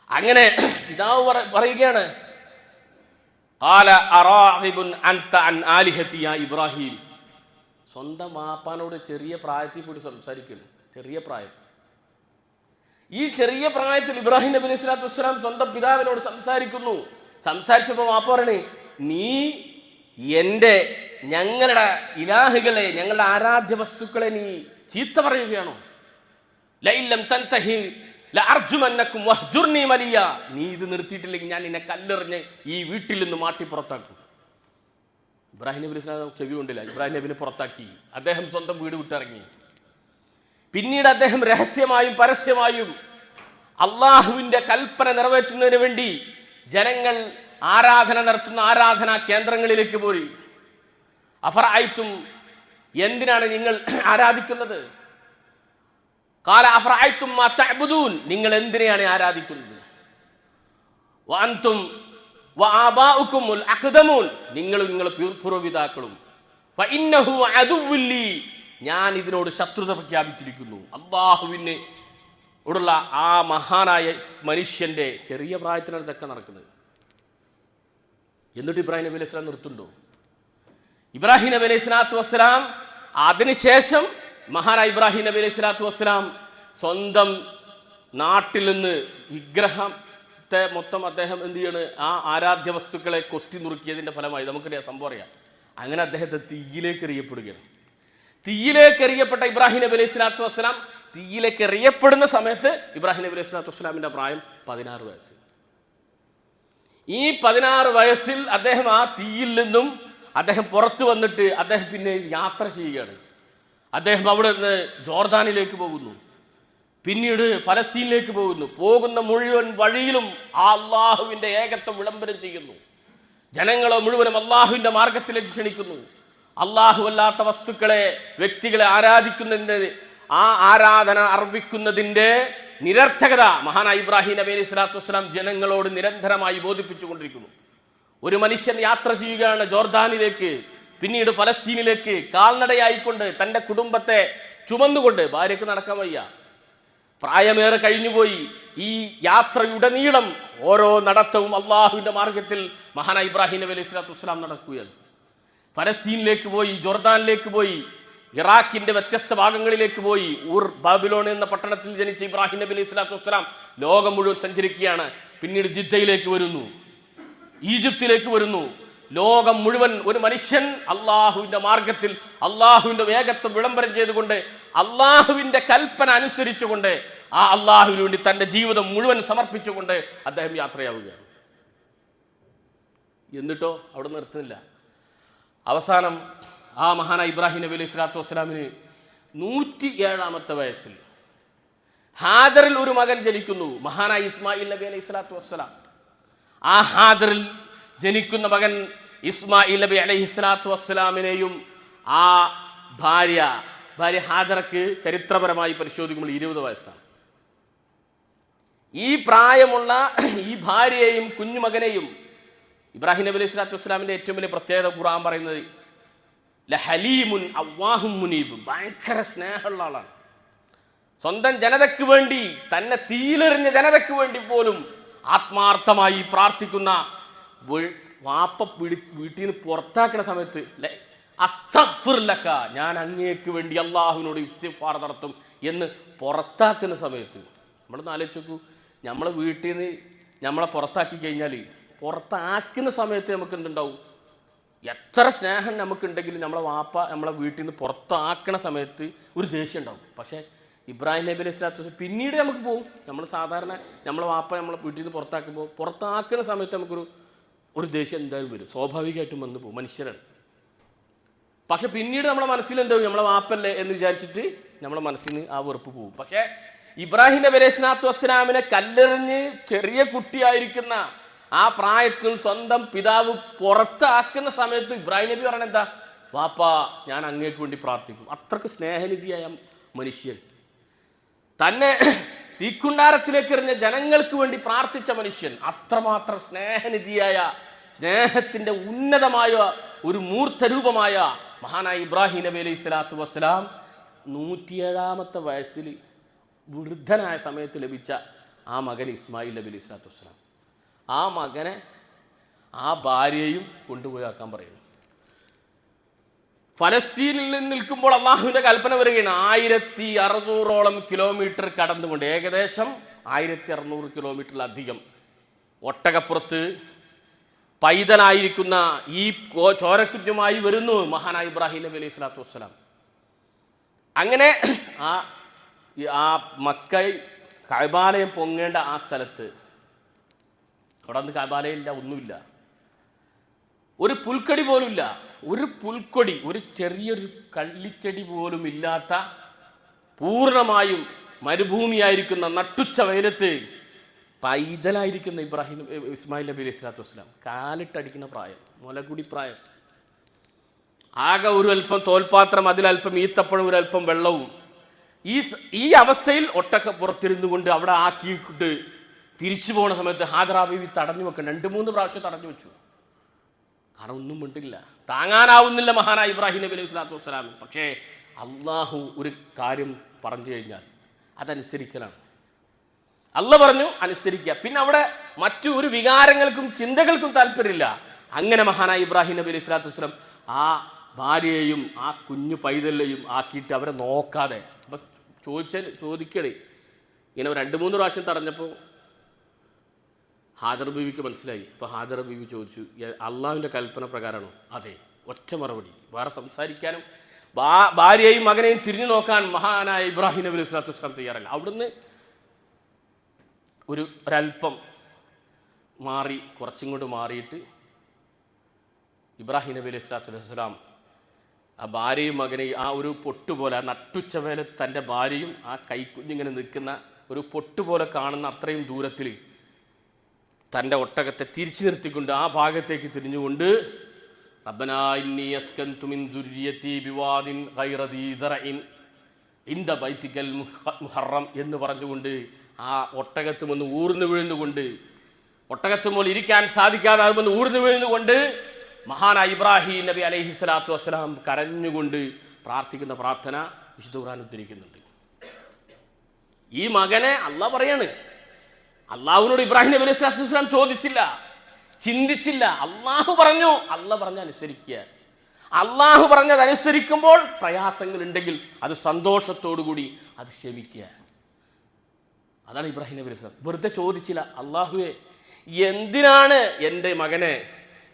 അങ്ങനെ പിതാവ് പറയുകയാണ്, ഇബ്രാഹിം. സ്വന്തം വാപ്പാനോട് ചെറിയ പ്രായത്തിൽ കൂടി സംസാരിക്കുന്നു. ചെറിയ പ്രായം. ഈ ചെറിയ പ്രായത്തിൽ ഇബ്രാഹിം നബി അലൈഹി സ്വലാത്തു വസ്സലാം സ്വന്തം പിതാവിനോട് സംസാരിക്കുന്നു. സംസാരിച്ചപ്പോൾ വാപ്പ പറയണേ, നീ ഞങ്ങളുടെ ഇലാഹുകളെ, ഞങ്ങളുടെ ആരാധ്യ വസ്തുക്കളെ നീ ചീത്ത പറയുകയാണോ? ലഇല്ലം തൻതഹി ലഅർജുമന്നകും വഹ്ജുർനി മലിയ. നീ ഇത് നിർത്തിയിട്ടില്ലെങ്കിൽ ഞാൻ നിന്നെ കല്ലെറിഞ്ഞ് ഈ വീട്ടിൽ നിന്ന് മാറ്റി പുറത്താക്കും. ഇബ്രാഹിം നബി അലൈഹി സ്വലാം ചെവി കൊണ്ടില്ല. ഇബ്രാഹിം നബിനെ പുറത്താക്കി. അദ്ദേഹം സ്വന്തം വീട് വിട്ടിറങ്ങി. പിന്നീട് അദ്ദേഹം രഹസ്യമായും പരസ്യമായും അള്ളാഹുവിന്റെ കൽപ്പന നിറവേറ്റുന്നതിന് വേണ്ടി ജനങ്ങൾ ആരാധന നടത്തുന്ന ആരാധനാ കേന്ദ്രങ്ങളിലേക്ക് പോയി. അഫറഅയ്തും, എന്തിനാണ് നിങ്ങൾ ആരാധിക്കുന്നത്? ഖാല അഫറഅയ്തും മാ തഅബുദൂൻ, നിങ്ങൾ എന്തിനെയാണ് ആരാധിക്കുന്നത്? വഅൻതും വആബാഉകുമുൽ അഖ്ദമൂൻ, നിങ്ങളും നിങ്ങളുടെ പൂർവ്വപിതാക്കളും. ഫഇന്നഹു അദുവ്വുല്ലി, ഞാൻ ഇതിനോട് ശത്രുത പ്രഖ്യാപിച്ചിരിക്കുന്നു. അല്ലാഹുവിനെ ഓടുള്ള ആ മഹാനായ മനുഷ്യന്റെ ചെറിയ പ്രായത്തിനാണ് ഇതൊക്കെ നടക്കുന്നത്. എന്നിട്ട് ഇബ്രാഹിം നബി അലൈഹി സ്വലാം നിർത്തുണ്ടോ? ഇബ്രാഹിം നബി അലൈഹി സ്വലാത്തു വസ്സലാം അതിനുശേഷം മഹാനായ ഇബ്രാഹിം നബി അലൈഹി സ്വലാത്തു വസ്സലാം സ്വന്തം നാട്ടിൽ നിന്ന് വിഗ്രഹത്തെ മൊത്തം അദ്ദേഹം എന്ത് ചെയ്യാണ്? ആ ആരാധ്യ വസ്തുക്കളെ കൊത്തി നുറുക്കിയതിന്റെ ഫലമായി നമുക്കറിയാം, സംഭവം അറിയാം. അങ്ങനെ അദ്ദേഹത്തെ തീയിലേക്ക് എറിയപ്പെടുകയാണ്. തീയിലേക്ക് എറിയപ്പെട്ട ഇബ്രാഹിം നബി അലൈഹി സ്വലാത്തു വസ്സലാം തീയിലേക്ക് എറിയപ്പെടുന്ന സമയത്ത് ഇബ്രാഹിം നബി അലൈഹി സ്വലാത്തു വസ്സലാമിന്റെ പ്രായം 16 വയസ്സ്. ഈ 16 വയസ്സിൽ അദ്ദേഹം ആ തീയിൽ നിന്നും അദ്ദേഹം പുറത്തു വന്നിട്ട് അദ്ദേഹം പിന്നെ യാത്ര ചെയ്യുകയാണ്. അദ്ദേഹം അവിടെ നിന്ന് ജോർദാനിലേക്ക് പോകുന്നു, പിന്നീട് ഫലസ്തീനിലേക്ക് പോകുന്നു. പോകുന്ന മുഴുവൻ വഴിയിലും ആ അള്ളാഹുവിന്റെ ഏകത്വം വിളംബരം ചെയ്യുന്നു. ജനങ്ങളെ മുഴുവനും അള്ളാഹുവിന്റെ മാർഗത്തിലേക്ക് ക്ഷണിക്കുന്നു. അള്ളാഹു അല്ലാത്ത വസ്തുക്കളെ, വ്യക്തികളെ ആരാധിക്കുന്നതിന്റെ, ആ ആരാധന അർപ്പിക്കുന്നതിന്റെ നിരർത്ഥകത മഹാനായ ഇബ്രാഹിം നബി അലൈഹി സ്വലാത്തു വസ്സലാം ജനങ്ങളോട് നിരന്തരമായി ബോധിപ്പിച്ചുകൊണ്ടിരിക്കുന്നു. ഒരു മനുഷ്യൻ യാത്ര ചെയ്യുകയാണ് ജോർദാനിലേക്ക്, പിന്നീട് ഫലസ്തീനിലേക്ക് കാൽനടയായിക്കൊണ്ട് തൻ്റെ കുടുംബത്തെ ചുമന്നുകൊണ്ട്. ഭാര്യയ്ക്ക് നടക്കാൻ വയ്യ, പ്രായമേറെ കഴിഞ്ഞുപോയി. ഈ യാത്രയുടനീളം ഓരോ നടത്തവും അള്ളാഹുവിന്റെ മാർഗത്തിൽ മഹാനായ ഇബ്രാഹിം നബി അലൈഹി സ്വലാത്തു വസ്സലാം നടക്കുകയാണ്. ഫലസ്തീനിലേക്ക് പോയി, ജോർദാനിലേക്ക് പോയി, ഇറാഖിന്റെ വ്യത്യസ്ത ഭാഗങ്ങളിലേക്ക് പോയി. ബാബിലോൺ എന്ന പട്ടണത്തിൽ ജനിച്ച ഇബ്രാഹിം നബി അലൈഹി സ്വലാത്തു വസ്സലാം ലോകം മുഴുവൻ സഞ്ചരിക്കുകയാണ്. പിന്നീട് ജിദ്ദയിലേക്ക് വരുന്നു, ഈജിപ്തിലേക്ക് വരുന്നു, ലോകം മുഴുവൻ ഒരു മനുഷ്യൻ അള്ളാഹുവിന്റെ മാർഗത്തിൽ അള്ളാഹുവിന്റെ വേഗത്വം വിളംബരം ചെയ്തുകൊണ്ട് അള്ളാഹുവിന്റെ കൽപ്പന അനുസരിച്ചുകൊണ്ട് ആ അള്ളാഹുവിന് വേണ്ടി തന്റെ ജീവിതം മുഴുവൻ സമർപ്പിച്ചുകൊണ്ട് അദ്ദേഹം യാത്രയാവുകയാണ്. എന്നിട്ടോ അവിടെ നിർത്തുന്നില്ല. അവസാനം ആ മഹാനായ ഇബ്രാഹിം നബി അലൈഹി സ്വലാത്തു വസ്സലാമിന് 107-ാമത്തെ വയസ്സിൽ ഹാജറിൽ ഒരു മകൻ ജനിക്കുന്നു, മഹാനായ ഇസ്മായിൽ നബി അലൈഹി സ്വലാത്തു വസ്സലാം. ആ ഹാജറിൽ ജനിക്കുന്ന മകൻ ഇസ്മായിൽ നബി അലൈഹി സ്വലാത്തു വസ്സലാമിനെയും ആ ഭാര്യ ഹാജറക്ക് ചരിത്രപരമായി പരിശോധിക്കുമ്പോൾ 20 വയസ്സാണ്. ഈ പ്രായമുള്ള ഈ ഭാര്യയെയും കുഞ്ഞുമകനെയും ഇബ്രാഹിം നബി അലൈഹി സ്വലാത്തു വസ്സലാമിന്റെ ഏറ്റവും വലിയ പ്രത്യേകത ഖുർആൻ പറയുന്നത് ലഹലീമുൻ അവ്വാഹും മുനീബും, ഭയങ്കര സ്നേഹമുള്ള ആളാണ്. സ്വന്തം ജനതയ്ക്ക് വേണ്ടി, തന്നെ തീയിലെറിഞ്ഞ ജനതയ്ക്ക് വേണ്ടി പോലും ആത്മാർത്ഥമായി പ്രാർത്ഥിക്കുന്ന, വാപ്പ വീട്ടിൽ നിന്ന് പുറത്താക്കുന്ന സമയത്ത് അസ്തഗ്ഫിർ ലക, ഞാൻ അങ്ങേക്ക് വേണ്ടി അള്ളാഹുവിനോട് ഇസ്തിഗ്ഫാർ നടത്തും എന്ന് പുറത്താക്കുന്ന സമയത്ത് നമ്മളൊന്ന് ആലോചിച്ച് നോക്കൂ. നമ്മളെ വീട്ടിൽ നിന്ന് നമ്മളെ പുറത്താക്കി കഴിഞ്ഞാൽ പുറത്താക്കുന്ന സമയത്ത് നമുക്ക് എന്തുണ്ടാവും? എത്ര സ്നേഹം നമുക്കുണ്ടെങ്കിലും നമ്മളെ വാപ്പ നമ്മളെ വീട്ടിൽ നിന്ന് പുറത്താക്കണ സമയത്ത് ഒരു ദേഷ്യം ഉണ്ടാവും. പക്ഷേ ഇബ്രാഹിം നബി അലൈഹി സ്വലാത്തു വസ്സലാം പിന്നീട് നമുക്ക് പോകും. നമ്മൾ സാധാരണ നമ്മളെ വാപ്പ നമ്മളെ വീട്ടിൽ നിന്ന് പുറത്താക്കുമ്പോൾ പുറത്താക്കുന്ന സമയത്ത് നമുക്കൊരു ദേഷ്യം എന്തായാലും വരും, സ്വാഭാവികമായിട്ടും വന്നു പോകും, മനുഷ്യരാണ്. പക്ഷെ പിന്നീട് നമ്മളെ മനസ്സിൽ എന്താവും? നമ്മളെ വാപ്പല്ലേ എന്ന് വിചാരിച്ചിട്ട് നമ്മളെ മനസ്സിൽ നിന്ന് ആ വെറുപ്പ് പോകും. പക്ഷേ ഇബ്രാഹിം നബി അലൈഹി സ്വലാത്തു വസ്സലാമിനെ കല്ലെറിഞ്ഞ് ചെറിയ കുട്ടിയായിരിക്കുന്ന ആ പ്രായത്തിൽ സ്വന്തം പിതാവ് പുറത്താക്കുന്ന സമയത്ത് ഇബ്രാഹിം നബി പറയണ എന്താ? വാപ്പ, ഞാൻ അങ്ങേക്ക് വേണ്ടി പ്രാർത്ഥിക്കും. അത്രക്ക് സ്നേഹനിധിയായ മനുഷ്യൻ, തന്നെ തീക്കുണ്ടാരത്തിലേക്ക് എറിഞ്ഞ ജനങ്ങൾക്ക് വേണ്ടി പ്രാർത്ഥിച്ച മനുഷ്യൻ, അത്രമാത്രം സ്നേഹനിധിയായ, സ്നേഹത്തിന്റെ ഉന്നതമായ ഒരു മൂർത്തരൂപമായ മഹാനായ ഇബ്രാഹിം നബി അലൈഹി സ്വലാത്തു വസ്സലാം 107-ാമത്തെ വയസ്സിൽ വൃദ്ധനായ സമയത്ത് ലഭിച്ച ആ മകൻ ഇസ്മായിൽ നബി അലൈഹി സ്വലാത്തു വസ്സലാം. ആ മകനെ ആ ഭാര്യയും കൊണ്ടുപോയി ആക്കാൻ പറയുന്നു. ഫലസ്തീനിൽ നിൽക്കുമ്പോൾ അള്ളാഹുവിന്റെ കൽപ്പന വരികയാണ്. 1600-ഓളം കിലോമീറ്റർ കടന്നുകൊണ്ട്, ഏകദേശം 1600 കിലോമീറ്ററിലധികം ഒട്ടകപ്പുറത്ത് പൈതലായിരിക്കുന്ന ഈ ചോരക്കുഞ്ഞുമായി വരുന്നു മഹാനായ ഇബ്രാഹിം നബി അലൈഹി സ്വലാത്തു വസ്സലാം. അങ്ങനെ ആ മക്കയിൽ കഅബാലയം പൊങ്ങേണ്ട ആ സ്ഥലത്ത്, അവിടെ അന്ന് കഅബാലയില്ല, ഒന്നുമില്ല, ഒരു പുൽക്കടി പോലും ഇല്ല, ഒരു പുൽക്കൊടി, ഒരു ചെറിയൊരു കള്ളിച്ചെടി പോലും ഇല്ലാത്ത പൂർണ്ണമായും മരുഭൂമിയായിരിക്കുന്ന നട്ടുച്ച വെയിലത്ത് പൈതലായിരിക്കുന്ന ഇസ്മായിൽ നബി അലൈഹി സ്വലാത്തു വസ്സലാം, കാലിട്ടടിക്കുന്ന പ്രായം, മുലകുടി പ്രായം, ആകെ ഒരു അല്പം തോൽപാത്രം, അതിലല്പം ഈത്തപ്പഴം, ഒരല്പം വെള്ളവും. ഈ അവസ്ഥയിൽ ഒട്ടകപ്പുറത്തിരുന്നു കൊണ്ട് അവിടെ ആക്കിയിട്ട് തിരിച്ചു പോകുന്ന സമയത്ത് ഹാജറ ബീവി തടഞ്ഞു വെക്കണം. 2-3 പ്രാവശ്യം തടഞ്ഞു വെച്ചു. കാരണം ഒന്നും മിണ്ടില്ല, താങ്ങാനാവുന്നില്ല മഹാനായ ഇബ്രാഹിം നബി അലൈഹി സ്വലാത്തു വസ്സലാം. പക്ഷേ അള്ളാഹു ഒരു കാര്യം പറഞ്ഞു കഴിഞ്ഞാൽ അതനുസരിക്കലാണ്. അല്ല പറഞ്ഞു അനുസരിക്കുക. പിന്നെ അവിടെ മറ്റു ഒരു വികാരങ്ങൾക്കും ചിന്തകൾക്കും താല്പര്യമില്ല. അങ്ങനെ മഹാനായ ഇബ്രാഹിം നബി അലൈഹി സ്വലാത്തു വസ്സലാം ആ ഭാര്യയെയും ആ കുഞ്ഞു പൈതലിനെയും ആക്കിയിട്ട് അവരെ നോക്കാതെ, അപ്പം ചോദിക്കണേ ഇങ്ങനെ 2-3 പ്രാവശ്യം തടഞ്ഞപ്പോൾ ഹാജർ ബീവിക്ക് മനസ്സിലായി. അപ്പോൾ ഹാജർ ബീവി ചോദിച്ചു, അള്ളാഹുവിൻ്റെ കൽപ്പന പ്രകാരമാണോ? അതെ. ഒറ്റ മറുപടി, വേറെ സംസാരിക്കാനും ഭാര്യയെയും മകനെയും തിരിഞ്ഞു നോക്കാൻ മഹാനായ ഇബ്രാഹിം നബി അലൈഹി സ്വലാത്തു വസ്സലാം തയ്യാറല്ല. അവിടുന്ന് ഒരല്പം മാറി, കുറച്ചും കൊണ്ട് മാറിയിട്ട് ഇബ്രാഹിം നബി അലൈഹി സ്വലാത്തു വസ്സലാം ആ ഭാര്യയും മകനെയും ആ ഒരു പൊട്ടുപോലെ, ആ നട്ടുച്ചവേല തൻ്റെ ഭാര്യയും ആ കൈക്കുഞ്ഞിങ്ങനെ നിൽക്കുന്ന ഒരു പൊട്ടുപോലെ കാണുന്ന അത്രയും ദൂരത്തിൽ തൻ്റെ ഒട്ടകത്തെ തിരിച്ചു നിർത്തിക്കൊണ്ട് ആ ഭാഗത്തേക്ക് തിരിഞ്ഞുകൊണ്ട് റബ്ബനാ ഇന്നി അസ്കൻതു മിൻ ദുർരിയതി ബിവാദിൻ ഗൈറ ദീ സറഇൻ ഇൻദ ബൈതികൽ മുഹറം എന്ന് പറഞ്ഞുകൊണ്ട് ആ ഒട്ടകത്തുമൊന്ന് ഊർന്നു വീഴുന്നുകൊണ്ട്, ഒട്ടകത്തുമോൽ ഇരിക്കാൻ സാധിക്കാതെ അതുമൊന്ന് ഊർന്നു വീഴുന്നുകൊണ്ട് മഹാനായ ഇബ്രാഹിം നബി അലൈഹി സ്വലാത്തു വസ്സലാം കരഞ്ഞുകൊണ്ട് പ്രാർത്ഥിക്കുന്ന പ്രാർത്ഥന വിശുദ്ധ ഖുർആൻ ഉദ്ധരിക്കുന്നുണ്ട്. ഈ മകനെ അള്ളാഹ് പറയാണ്, അള്ളാഹുവിനോട് ഇബ്രാഹിം നബി അലൈഹി സ്വലാത്തു വസ്സലാം ചോദിച്ചില്ല, ചിന്തിച്ചില്ല. അള്ളാഹു പറഞ്ഞു, അള്ളാഹ് പറഞ്ഞ അനുസരിക്കുക. അള്ളാഹു പറഞ്ഞത് അനുസരിക്കുമ്പോൾ പ്രയാസങ്ങൾ ഉണ്ടെങ്കിൽ അത് സന്തോഷത്തോടുകൂടി അത് ക്ഷമിക്കുക. അതാണ് ഇബ്രാഹിം നബി അലൈഹി സ്വലാം. വെറുതെ ചോദിച്ചില്ല, അള്ളാഹുവേ എന്തിനാണ് എൻ്റെ മകനെ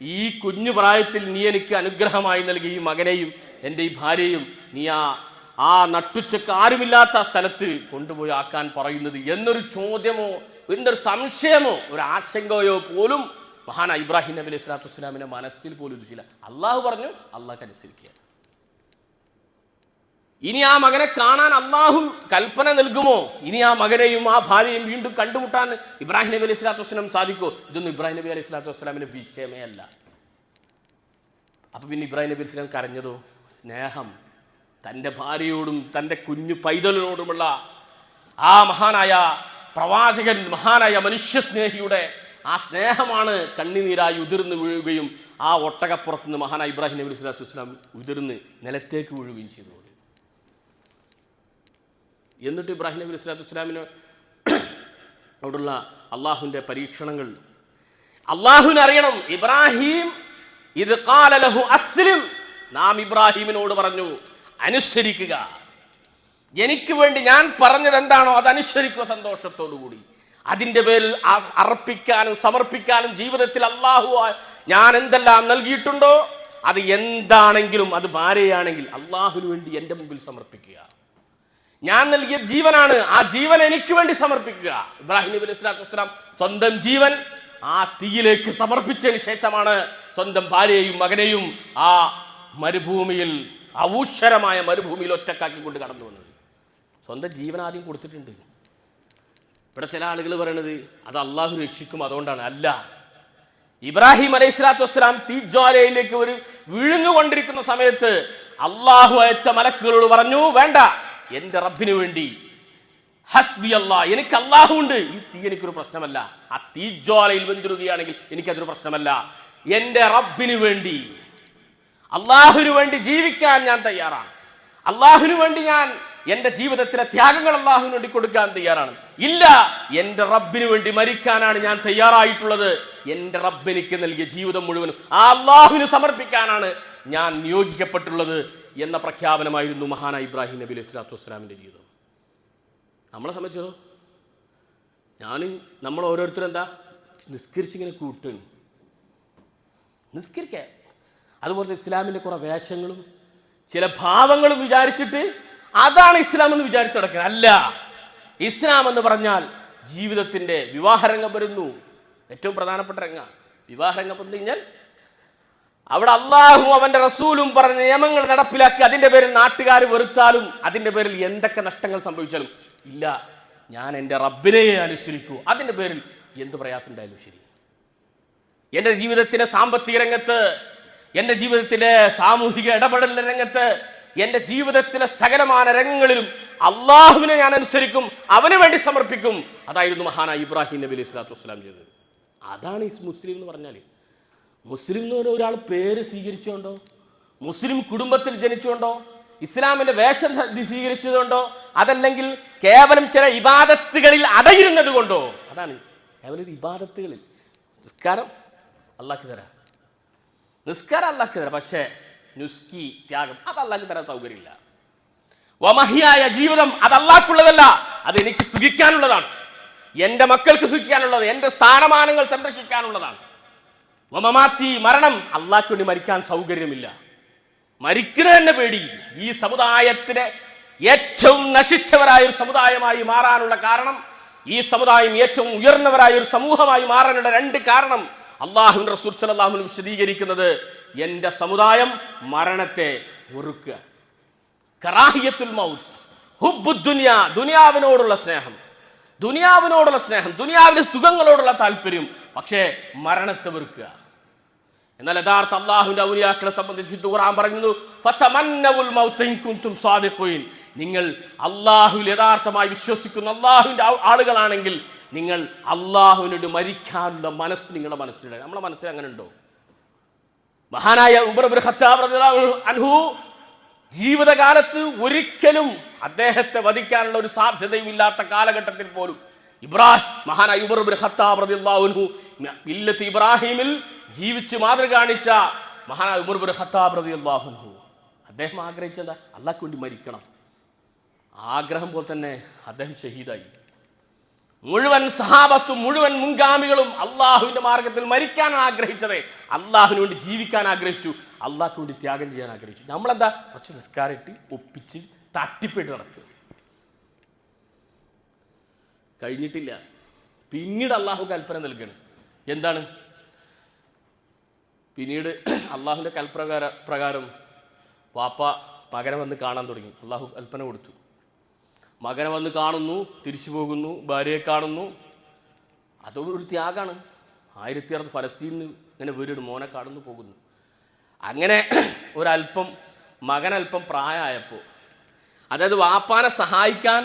ഈ കുഞ്ഞു പ്രായത്തിൽ നീ എനിക്ക് അനുഗ്രഹമായി നൽകി ഈ മകനെയും എൻ്റെ ഈ ഭാര്യയും നീ ആ നട്ടുച്ചക്ക് ആരുമില്ലാത്ത സ്ഥലത്ത് കൊണ്ടുപോയി ആക്കാൻ പറയുന്നത് എന്നൊരു ചോദ്യമോ എന്നൊരു സംശയമോ ഒരു ആശങ്കയോ പോലും മഹാനായ ഇബ്രാഹിം നബി അലൈഹി സ്വലാത്തു വസ്സലാമിന്റെ മനസ്സിൽ പോലും ഇല്ല. അള്ളാഹു പറഞ്ഞു, അള്ളാഹ് അനുസരിക്കുക. ഇനി ആ മകനെ കാണാൻ അള്ളാഹു കൽപ്പന നൽകുമോ? ഇനി ആ മകനെയും ആ ഭാര്യയും വീണ്ടും കണ്ടുമുട്ടാൻ ഇബ്രാഹിം നബി അലൈഹി സ്വലാത്തു വസ്സലാം സാധിക്കുമോ? ഇതൊന്നും ഇബ്രാഹിം നബി അലൈഹി സ്വലാത്തു വസ്സലാമിന്റെ വിഷയമേ അല്ല. അപ്പൊ പിന്നെ ഇബ്രാഹിം നബി അലൈഹി സ്വലാം കരഞ്ഞതോ സ്നേഹം, തൻ്റെ ഭാര്യയോടും തൻ്റെ കുഞ്ഞു പൈതലിനോടുമുള്ള ആ മഹാനായ പ്രവാചകൻ, മഹാനായ മനുഷ്യസ്നേഹിയുടെ ആ സ്നേഹമാണ് കണ്ണുനീരായി ഉതിർന്ന് വീഴുകയും ആ ഒട്ടകപ്പുറത്ത് നിന്ന് മഹാനായ ഇബ്രാഹിം നബി അലൈഹി സ്വലാത്തു വസ്സലാം ഉതിർന്ന് നിലത്തേക്ക് വീഴുകയും ചെയ്തു. എന്നിട്ട് ഇബ്രാഹിം നബി അലൈഹി സ്വലാത്തു വസ്സലാമിനോടുള്ള അള്ളാഹുവിൻ്റെ പരീക്ഷണങ്ങൾ അള്ളാഹുവിന് അറിയണം. ഇബ്രാഹിം ഇത് ഖാല ലഹു അസ്ലിം, നാം ഇബ്രാഹിമിനോട് പറഞ്ഞു അനുസരിക്കുക, എനിക്ക് വേണ്ടി ഞാൻ പറഞ്ഞത് എന്താണോ അത് അനുസരിക്കുക സന്തോഷത്തോടുകൂടി. അതിൻ്റെ പേരിൽ അർപ്പിക്കാനും സമർപ്പിക്കാനും ജീവിതത്തിൽ അള്ളാഹു ഞാൻ എന്തെല്ലാം നൽകിയിട്ടുണ്ടോ അത് എന്താണെങ്കിലും, അത് ഭാര്യയാണെങ്കിൽ അള്ളാഹുവിന് വേണ്ടി എൻ്റെ മുമ്പിൽ സമർപ്പിക്കുക. ഞാൻ നൽകിയ ജീവനാണ്, ആ ജീവൻ എനിക്ക് വേണ്ടി സമർപ്പിക്കുക. ഇബ്രാഹിം നബി അലൈഹി സ്വലാത്തു വസ്സലാം സ്വന്തം ജീവൻ ആ തീയിലേക്ക് സമർപ്പിച്ചതിന് ശേഷമാണ് സ്വന്തം ഭാര്യയെയും മകനെയും ആ മരുഭൂമിയിൽ, ഔഷരമായ മരുഭൂമിയിൽ ഒറ്റക്കാക്കിക്കൊണ്ട് കടന്നു വന്നത്. സ്വന്തം ജീവൻ ആദ്യം കൊടുത്തിട്ടുണ്ട്. ഇവിടെ ചില ആളുകൾ പറയണത് അത് അള്ളാഹു രക്ഷിക്കും അതുകൊണ്ടാണ്. അല്ല, ഇബ്രാഹിം അലൈഹി സ്വലാത്തു വസ്സലാം തീജ്വാലയിലേക്ക് ഒരു വീഴുന്നുകൊണ്ടിരിക്കുന്ന സമയത്ത് അള്ളാഹു അയച്ച മലക്കുകളോട് പറഞ്ഞു, വേണ്ട, എൻ്റെ റബ്ബിന് വേണ്ടി ഹസ്ബി അല്ലാഹ്, എനിക്ക് അള്ളാഹു ഉണ്ട്, ഈ തീ എനിക്കൊരു പ്രശ്നമല്ല. ആ തീജ്വാലയിൽ വെന്തിരുകയാണെങ്കിൽ എനിക്കതൊരു പ്രശ്നമല്ല. എൻ്റെ റബ്ബിന് വേണ്ടി, അള്ളാഹുവിന് വേണ്ടി ജീവിക്കാൻ ഞാൻ തയ്യാറാണ്. അള്ളാഹുവിന് വേണ്ടി ഞാൻ എൻ്റെ ജീവിതത്തിലെ ത്യാഗങ്ങൾ അള്ളാഹുവിന് വേണ്ടി കൊടുക്കാൻ തയ്യാറാണ്. ഇല്ല, എൻ്റെ റബ്ബിന് വേണ്ടി മരിക്കാനാണ് ഞാൻ തയ്യാറായിട്ടുള്ളത്. എൻ്റെ റബ്ബെനിക്ക് നൽകിയ ജീവിതം മുഴുവനും ആ അള്ളാഹുവിന് സമർപ്പിക്കാനാണ് ഞാൻ നിയോഗിക്കപ്പെട്ടുള്ളത് എന്ന പ്രഖ്യാപനമായിരുന്നു മഹാനായ ഇബ്രാഹിം നബി അലൈഹി സ്വലാത്തു വസ്സലാമിൻ്റെ ജീവിതം. നമ്മളെ സംബന്ധിച്ചോ, നമ്മൾ ഓരോരുത്തരും എന്താ നിസ്കരിച്ചിങ്ങനെ കൂട്ടും, നിസ്കരിക്കുക. അതുപോലെ ഇസ്ലാമിൻ്റെ കുറേ വേഷങ്ങളും ചില ഭാവങ്ങളും വിചാരിച്ചിട്ട് അതാണ് ഇസ്ലാം എന്ന് വിചാരിച്ചു നടക്കുക. അല്ല, ഇസ്ലാം എന്ന് പറഞ്ഞാൽ ജീവിതത്തിൻ്റെ വിവാഹരംഗം വരുന്നു. ഏറ്റവും പ്രധാനപ്പെട്ട രംഗ വിവാഹരംഗം വന്നു കഴിഞ്ഞാൽ അവിടെ അള്ളാഹു അവൻ്റെ റസൂലും പറഞ്ഞ നിയമങ്ങൾ നടപ്പിലാക്കി അതിൻ്റെ പേരിൽ നാട്ടുകാർ വെറുത്താലും അതിൻ്റെ പേരിൽ എന്തൊക്കെ നഷ്ടങ്ങൾ സംഭവിച്ചാലും ഇല്ല, ഞാൻ എൻ്റെ റബ്ബിനെ അനുസരിക്കൂ. അതിൻ്റെ പേരിൽ എന്ത് പ്രയാസം ഉണ്ടായാലും ശരി. എൻ്റെ ജീവിതത്തിലെ സാമ്പത്തിക രംഗത്ത്, എൻ്റെ ജീവിതത്തിലെ സാമൂഹിക ഇടപെടലിൻ്റെ രംഗത്ത്, എൻ്റെ ജീവിതത്തിലെ സകലമാന രംഗങ്ങളിലും അള്ളാഹുവിനെ ഞാൻ അനുസരിക്കും, അവന് വേണ്ടി സമർപ്പിക്കും. അതായിരുന്നു മഹാനായ ഇബ്രാഹിം നബി അലൈഹി സ്വലാത്തു വസ്സലാം ചെയ്തത്. അതാണ് ഈ മുസ്ലിം എന്ന് പറഞ്ഞാൽ. മുസ്ലിം എന്ന് പറഞ്ഞ ഒരാൾ പേര് സ്വീകരിച്ചുകൊണ്ടോ, മുസ്ലിം കുടുംബത്തിൽ ജനിച്ചുകൊണ്ടോ, ഇസ്ലാമിന്റെ വേഷം സ്വീകരിച്ചതുകൊണ്ടോ, അതല്ലെങ്കിൽ കേവലം ചില ഇബാദത്തുകളിൽ അടയിരുന്നത് കൊണ്ടോ, അതാണ് കേവലം ഇബാദത്തുകളിൽ. നിസ്കാരം അള്ളാഹ്ക്ക് തരാം, നിസ്കാരം അള്ളാഹ്ക്ക് തരാം, പക്ഷേ നുസ്കി ത്യാഗം അത് അള്ളാഹ്ക്ക് തരാൻ സൗകര്യമില്ല. വമഹിയായ ജീവിതം അത് അള്ളാഹ്ക്കുള്ളതല്ല, അത് എനിക്ക് സുഖിക്കാനുള്ളതാണ്, എൻ്റെ മക്കൾക്ക് സുഖിക്കാനുള്ളത്, എൻ്റെ സ്ഥാനമാനങ്ങൾ സംരക്ഷിക്കാനുള്ളതാണ്. വമമാത്തി മരണം അള്ളാഹ്ക്ക് വേണ്ടി മരിക്കാൻ സൗകര്യമില്ല, മരിക്കുന്നത് തന്നെ പേടി. ഈ സമുദായത്തിലെ ഏറ്റവും നശിച്ചവരായ ഒരു സമുദായമായി മാറാനുള്ള കാരണം, ഈ സമുദായം ഏറ്റവും ഉയർന്നവരായ ഒരു സമൂഹമായി മാറാനുള്ള രണ്ട് കാരണം അള്ളാഹുവിന്റെ റസൂൽ സല്ലല്ലാഹു അലൈഹി വസല്ലം വിശദീകരിക്കുന്നത്, എൻ്റെ സമുദായം മരണത്തെ വെറുക്കുക, കറാഹിയത്തുൽ മൗത്ത്, ഹുബ്ബുദ് ദുനിയ, ദുനിയാവിനോടുള്ള സ്നേഹം, ദുനിയാവിനോടുള്ള സ്നേഹം, ദുനിയാവിലെ സുഖങ്ങളോടുള്ള താല്പര്യം, പക്ഷേ മരണത്തെ വെറുക്കുക. എന്നാൽ യഥാർത്ഥ അള്ളാഹുവിന്റെ ഔലിയാക്കളെ സംബന്ധിച്ച് ഖുർആൻ പറയുന്നു, ഫതമന്നവുൽ മൗത ഇൻ കുൻതും സാദിഖീൻ, നിങ്ങൾ അള്ളാഹുവിൽ യഥാർത്ഥമായി വിശ്വസിക്കുന്ന അള്ളാഹുവിന്റെ ആളുകളാണെങ്കിൽ നിങ്ങൾ അള്ളാഹുവിനോട് മരിക്കാനുള്ള മനസ്സ് നിങ്ങളുടെ മനസ്സിലുണ്ട്. നമ്മുടെ മനസ്സിൽ അങ്ങനെ ഉണ്ടോ? മഹാനായ ഉമർ ഇബ്നു ഖത്താബ് റളിയല്ലാഹു അൻഹു ജീവിതകാലത്ത് ഒരിക്കലും അദ്ദേഹത്തെ വധിക്കാനുള്ള ഒരു സാധ്യതയും ഇല്ലാത്ത കാലഘട്ടത്തിൽ പോലും മഹാനായ ഉമർ ഇബ്നു ഖത്താബ് റളിയല്ലാഹു അൻഹു മില്ലത്ത് ഇബ്രാഹിമിൽ ജീവിച്ച് മാതൃക കാണിച്ച മഹാനായ ഉമർ ഇബ്നു ഖത്താബ് റളിയല്ലാഹു അൻഹു അദ്ദേഹം ആഗ്രഹിച്ചത് അള്ളാഹ്ക്ക് വേണ്ടി മരിക്കണം. ആഗ്രഹം പോലെ തന്നെ അദ്ദേഹം ഷഹീദായി. മുഴുവൻ സഹാബത്തും മുഴുവൻ മുൻഗാമികളും അള്ളാഹുവിന്റെ മാർഗത്തിൽ മരിക്കാനാണ് ആഗ്രഹിച്ചത്. അള്ളാഹുവിന് വേണ്ടി ജീവിക്കാൻ ആഗ്രഹിച്ചു, അള്ളാഹ്ക്ക് വേണ്ടി ത്യാഗം ചെയ്യാൻ ആഗ്രഹിച്ചു. നമ്മളെന്താ കുറച്ച് നിസ്കാരമായിട്ട് ഒപ്പിച്ച് തട്ടിപ്പിട്ട് നടക്കുക. കഴിഞ്ഞിട്ടില്ല. പിന്നീട് അള്ളാഹു കൽപ്പന നൽകണം. എന്താണ്? പിന്നീട് അള്ളാഹുവിൻ്റെ പ്രകാരം വാപ്പ മകനെ വന്ന് കാണാൻ തുടങ്ങി. അള്ളാഹു കൽപ്പന കൊടുത്തു. മകനെ വന്ന് കാണുന്നു, തിരിച്ചു പോകുന്നു, ഭാര്യയെ കാണുന്നു. അതൊരു ത്യാഗമാണ്. 1600 ഫലസ്തീനിൽ ഇങ്ങനെ വീട് മോനെ കാണുന്നു, പോകുന്നു. അങ്ങനെ ഒരല്പം മകനല്പം പ്രായമായപ്പോൾ, അതായത് വാപ്പാനെ സഹായിക്കാൻ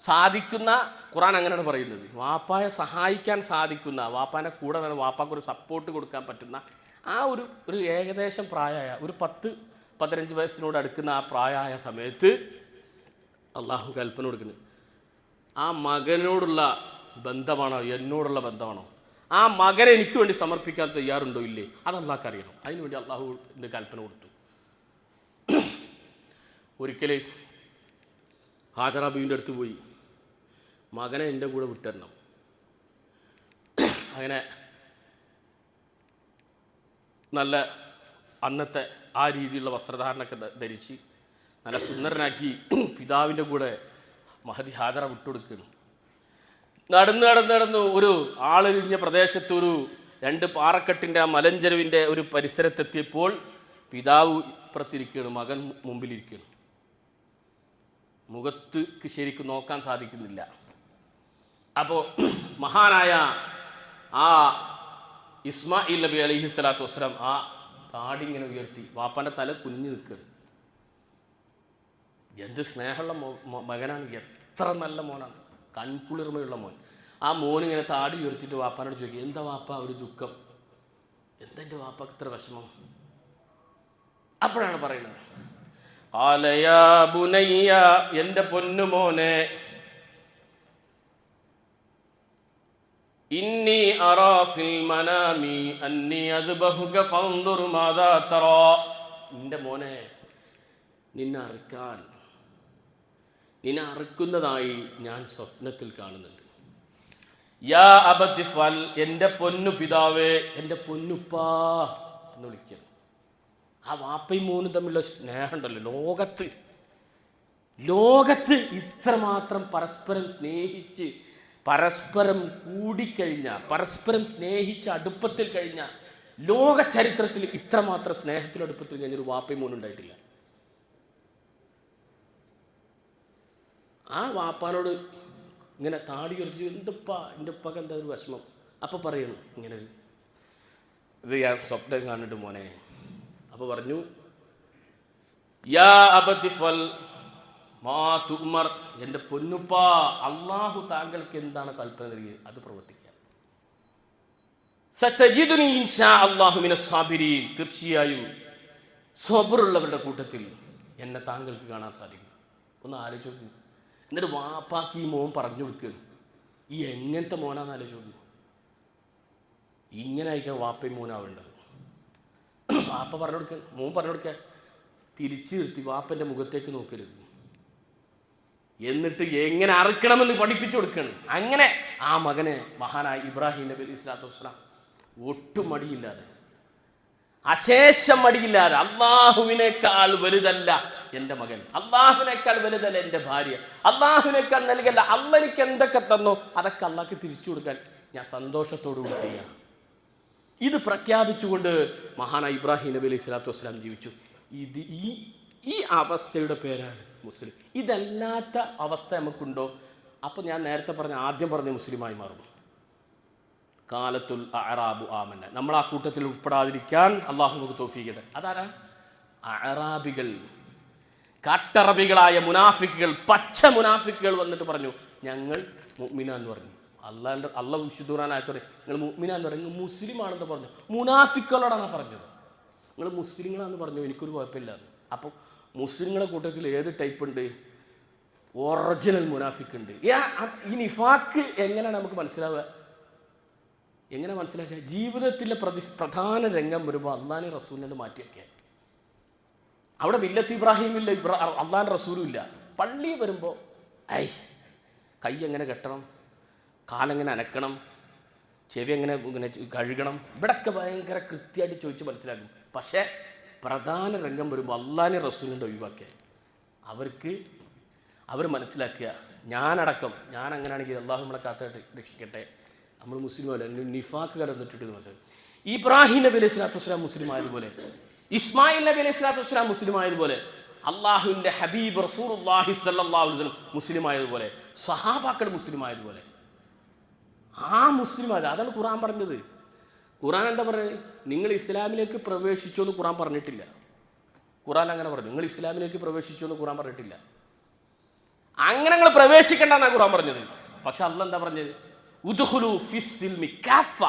സാധിക്കുന്ന, ഖുർആൻ അങ്ങനെയാണ് പറയുന്നത്, വാപ്പായെ സഹായിക്കാൻ സാധിക്കുന്ന, വാപ്പാൻ്റെ കൂടെ തന്നെ വാപ്പാക്കൊരു സപ്പോർട്ട് കൊടുക്കാൻ പറ്റുന്ന ആ ഒരു ഏകദേശം പ്രായമായ ഒരു 10-15 വയസ്സിനോട് അടുക്കുന്ന ആ പ്രായമായ സമയത്ത് അള്ളാഹു കൽപ്പന കൊടുക്കുന്നത്, ആ മകനോടുള്ള ബന്ധമാണോ എന്നോടുള്ള ബന്ധമാണോ, ആ മകനെ എനിക്ക് വേണ്ടി സമർപ്പിക്കാൻ തയ്യാറുണ്ടോ ഇല്ലേ, അത് അള്ളാഹ്ക്ക് അറിയണം. അതിനുവേണ്ടി അള്ളാഹു എന്ത് കൽപ്പന കൊടുത്തു. ഒരിക്കലേ ഹാജറ ബീവിൻ്റെ അടുത്ത് പോയി, മകനെ എൻ്റെ കൂടെ വിട്ടരണം. അങ്ങനെ നല്ല അന്നത്തെ ആ രീതിയിലുള്ള വസ്ത്രധാരണമൊക്കെ ധരിച്ച് നല്ല സുന്ദരനാക്കി പിതാവിൻ്റെ കൂടെ മഹദി ഹാജറ വിട്ടുകൊടുക്കുകയാണ്. നടന്ന് ഒരു ആളൊഴിഞ്ഞ പ്രദേശത്ത് ഒരു 2 പാറക്കെട്ടിൻ്റെ ആ മലഞ്ചെരുവിൻ്റെ ഒരു പരിസരത്തെത്തിയപ്പോൾ പിതാവ് ഇപ്പുറത്തിരിക്കുകയാണ്, മകൻ മുമ്പിലിരിക്കുകയാണ്. മുഖത്തേക്ക് ശരിക്കും നോക്കാൻ സാധിക്കുന്നില്ല. അപ്പോൾ മഹാനായ ആ ഇസ്മായിൽ നബി അലൈഹി സ്വലാത്തു വസ്സലാം ആ താടി ഇങ്ങനെ ഉയർത്തി, വാപ്പാൻ്റെ തല കുനിഞ്ഞു നിൽക്കുകയാണ്. എന്ത് സ്നേഹമുള്ള മകനാണ്, എത്ര നല്ല മോനാണ്, കൺകുളിർമയുള്ള മോൻ. ആ മോനിങ്ങനെ താടി ഉയർത്തിയിട്ട് വാപ്പാനോട് ചോദിക്കും, എന്താ വാപ്പ ഒരു ദുഃഖം, എന്താ എൻ്റെ വാപ്പക്ക് ഇത്ര വിഷമം? അപ്പോഴാണ് പറയുന്നത്, ഖാലയാ ബുനയ്യ, എൻ്റെ പൊന്നുമോനെ, ഇന്നി അറാ ഫിൽ മനാമി അന്നി അദ്ബഹുക ഫൻദുർ മാദാ തറാ, എൻ്റെ മോനെ, നിന്നെ അറുക്കുന്നതായി ഞാൻ സ്വപ്നത്തിൽ കാണുന്നുണ്ട്. യാ അബതി ഫൽ, എൻ്റെ പൊന്നു പിതാവേ, എൻ്റെ പൊന്നുപ്പാ എന്ന് വിളിക്കണം. ആ വാപ്പയും മോനും തമ്മിലുള്ള സ്നേഹം ഉണ്ടല്ലോ, ലോകത്ത് ഇത്രമാത്രം പരസ്പരം സ്നേഹിച്ച് പരസ്പരം കൂടിക്കഴിഞ്ഞ, പരസ്പരം സ്നേഹിച്ച് അടുപ്പത്തിൽ കഴിഞ്ഞ ലോക ചരിത്രത്തിൽ ഇത്രമാത്രം സ്നേഹത്തിൽ അടുപ്പത്തിൽ കഴിഞ്ഞൊരു വാപ്പയും മോനും ഉണ്ടായിട്ടില്ല. ആ വാപ്പാനോട് ഇങ്ങനെ താടി ഉയർത്തി, എന്തുപ്പാ എൻ്റെ ഉപ്പാക്ക് എന്താ ഒരു വിഷമം? അപ്പം പറയണം ഇങ്ങനെ, ഇത് ഞാൻ സ്വപ്നം കണ്ടിട്ട് മോനെ. അപ്പോൾ പറഞ്ഞു, യാ അബതി ഫൽ മാ തുഅ്മർ, എൻ്റെ പൊന്നുപ്പാ, അള്ളാഹു താങ്കൾക്ക് എന്താണ് കൽപ്പന നൽകിയത് അത് പ്രവർത്തിക്കുക. സതജിദുനി ഇൻഷാ അല്ലാഹു മിനസ് സാബിരീൻ, തീർച്ചയായും സബറുള്ളവരുടെ കൂട്ടത്തിൽ എന്നെ താങ്കൾക്ക് കാണാൻ സാധിക്കും. ഒന്ന് ആലോചിച്ച് നോക്കൂ. എന്നിട്ട് വാപ്പാക്ക് ഈ മോൻ പറഞ്ഞു കൊടുക്കുകയാണ്, ഈ എങ്ങനത്തെ മോനാന്ന് ആലോചിച്ച് നോക്കൂ. ഇങ്ങനെ ആയിരിക്കണം വാപ്പയും മോനാവേണ്ടത്. വാപ്പ പറഞ്ഞു കൊടുക്കുക, മോൻ പറഞ്ഞു കൊടുക്കുക, തിരിച്ചു നിർത്തി വാപ്പൻ്റെ മുഖത്തേക്ക് നോക്കരുത്, എന്നിട്ട് എങ്ങനെ അറുക്കണമെന്ന് പഠിപ്പിച്ചു കൊടുക്കുകയാണ്. അങ്ങനെ ആ മകനെ മഹാനായ ഇബ്രാഹിം നബി അലൈഹി സ്വലാത്തു വസ്സലാം ഒട്ടും മടിയില്ലാതെ, അശേഷം മടിയില്ലാതെ, അള്ളാഹുവിനേക്കാൾ വലുതല്ല എൻ്റെ മകൻ, അള്ളാഹുവിനേക്കാൾ വലുതല്ല എൻ്റെ ഭാര്യ, അള്ളാഹുവിനേക്കാൾ നൽകല്ല, അള്ളാഹ് എനിക്ക് എന്തൊക്കെ തന്നോ അതൊക്കെ അള്ളാഹ്ക്ക് തിരിച്ചു കൊടുക്കാൻ ഞാൻ സന്തോഷത്തോടുകൂടി ചെയ്യാം. ഇത് പ്രഖ്യാപിച്ചുകൊണ്ട് മഹാനായ ഇബ്രാഹിം നബി അലൈഹി സ്വലാത്തു വസ്സലാം ജീവിച്ചു. ഇത് ഈ അവസ്ഥയുടെ പേരാണ് മുസ്ലിം. ഇതല്ലാത്ത അവസ്ഥ നമുക്കുണ്ടോ? അപ്പോൾ ഞാൻ നേരത്തെ ആദ്യം പറഞ്ഞ മുസ്ലിമായി മാറും. കാലത്തുൽ അഅറാബു ആമന്ന, നമ്മൾ ആ കൂട്ടത്തിൽ ഉൾപ്പെടാതിരിക്കാൻ അള്ളാഹു നമുക്ക് തൗഫീഖ്. അതാരാ? അഅറാബികൾ, കാട്ടറബികളായ മുനാഫിക്കുകൾ, പച്ച മുനാഫിക്കുകൾ വന്നിട്ട് പറഞ്ഞു, ഞങ്ങൾ മുഅ്മിന എന്ന് പറഞ്ഞു. അള്ളാഹ് വിശുദ്ധ ഖുർആനിൽ നിങ്ങൾ മുഅ്മിന എന്ന് പറഞ്ഞു, മുസ്ലിം ആണെന്ന് പറഞ്ഞു. മുനാഫിക്കുകളോടാണ് പറഞ്ഞത്. നിങ്ങൾ മുസ്ലിങ്ങളാണെന്ന് പറഞ്ഞു, എനിക്കൊരു കുഴപ്പമില്ല. അപ്പോൾ മുസ്ലിങ്ങളെ കൂട്ടത്തിൽ ഏത് ടൈപ്പ് ഉണ്ട്? ഒറിജിനൽ മുനാഫിക്ക് ഉണ്ട്. ഈ നിഫാക്ക് എങ്ങനെയാണ് നമുക്ക് മനസ്സിലാവുക? എങ്ങനെ മനസ്സിലാക്കുക? ജീവിതത്തിലെ പ്രധാന രംഗം വരുമ്പോൾ അള്ളാഹുവിനെ റസൂലിനെ മാറ്റിയൊക്കെ, അവിടെ മില്ലത്ത് ഇബ്രാഹിമില്ല, അള്ളാഹുവിൻ്റെ റസൂലും ഇല്ല. പള്ളി വരുമ്പോൾ കൈ എങ്ങനെ കെട്ടണം, കാലെങ്ങനെ അനക്കണം, ചെവി ഇങ്ങനെ കഴുകണം, ഇവിടൊക്കെ ഭയങ്കര കൃത്യമായിട്ട് ചോദിച്ച് മനസ്സിലാക്കും. പക്ഷേ പ്രധാന രംഗം വരുമ്പോൾ അള്ളാഹിനെ റസൂലിൻ്റെ ഒഴിവാക്കിയ അവർ മനസ്സിലാക്കുക, ഞാനടക്കം ഞാൻ അങ്ങനെയാണെങ്കിൽ അള്ളാഹു നമ്മളെ കാത്തായിട്ട് രക്ഷിക്കട്ടെ, നമ്മൾ മുസ്ലിം അല്ല, നിഫാക്ക് കലർന്നിട്ടിട്ട് മനസ്സിലാക്കും. ഇബ്രാഹിം നബി അലൈഹി സ്വലാത്തു വസ്സലാം മുസ്ലിം ആയതുപോലെ, ഇസ്മായിൽ നബി അലൈഹി സ്വലാത്തു വസ്സലാം മുസ്ലിം ആയതുപോലെ, അള്ളാഹുവിൻ്റെ ഹബീബ് റസൂലുള്ളാഹി സ്വല്ലല്ലാഹു അലൈഹി വസല്ലം മുസ്ലിം ആയതുപോലെ, സഹാബാക്കൾ മുസ്ലിം ആയതുപോലെ ആ മുസ്ലിം ആയത്. അതാണ് ഖുർആൻ പറഞ്ഞത്. ഖുർആൻ എന്താ പറയുന്നത്? നിങ്ങൾ ഇസ്ലാമിലേക്ക് പ്രവേശിച്ചോ എന്ന് ഖുർആൻ പറഞ്ഞിട്ടില്ല. ഖുർആൻ അങ്ങനെ പറഞ്ഞു, നിങ്ങൾ ഇസ്ലാമിലേക്ക് പ്രവേശിച്ചോ എന്ന് ഖുർആൻ പറഞ്ഞിട്ടില്ല. അങ്ങനെ നിങ്ങൾ പ്രവേശിക്കേണ്ടെന്നാണ് ഖുർആൻ പറഞ്ഞത്. പക്ഷെ അല്ലാഹ് എന്താ പറഞ്ഞത്? ഉദ്ഖുലു ഫിസ്സിൽമി കാഫ,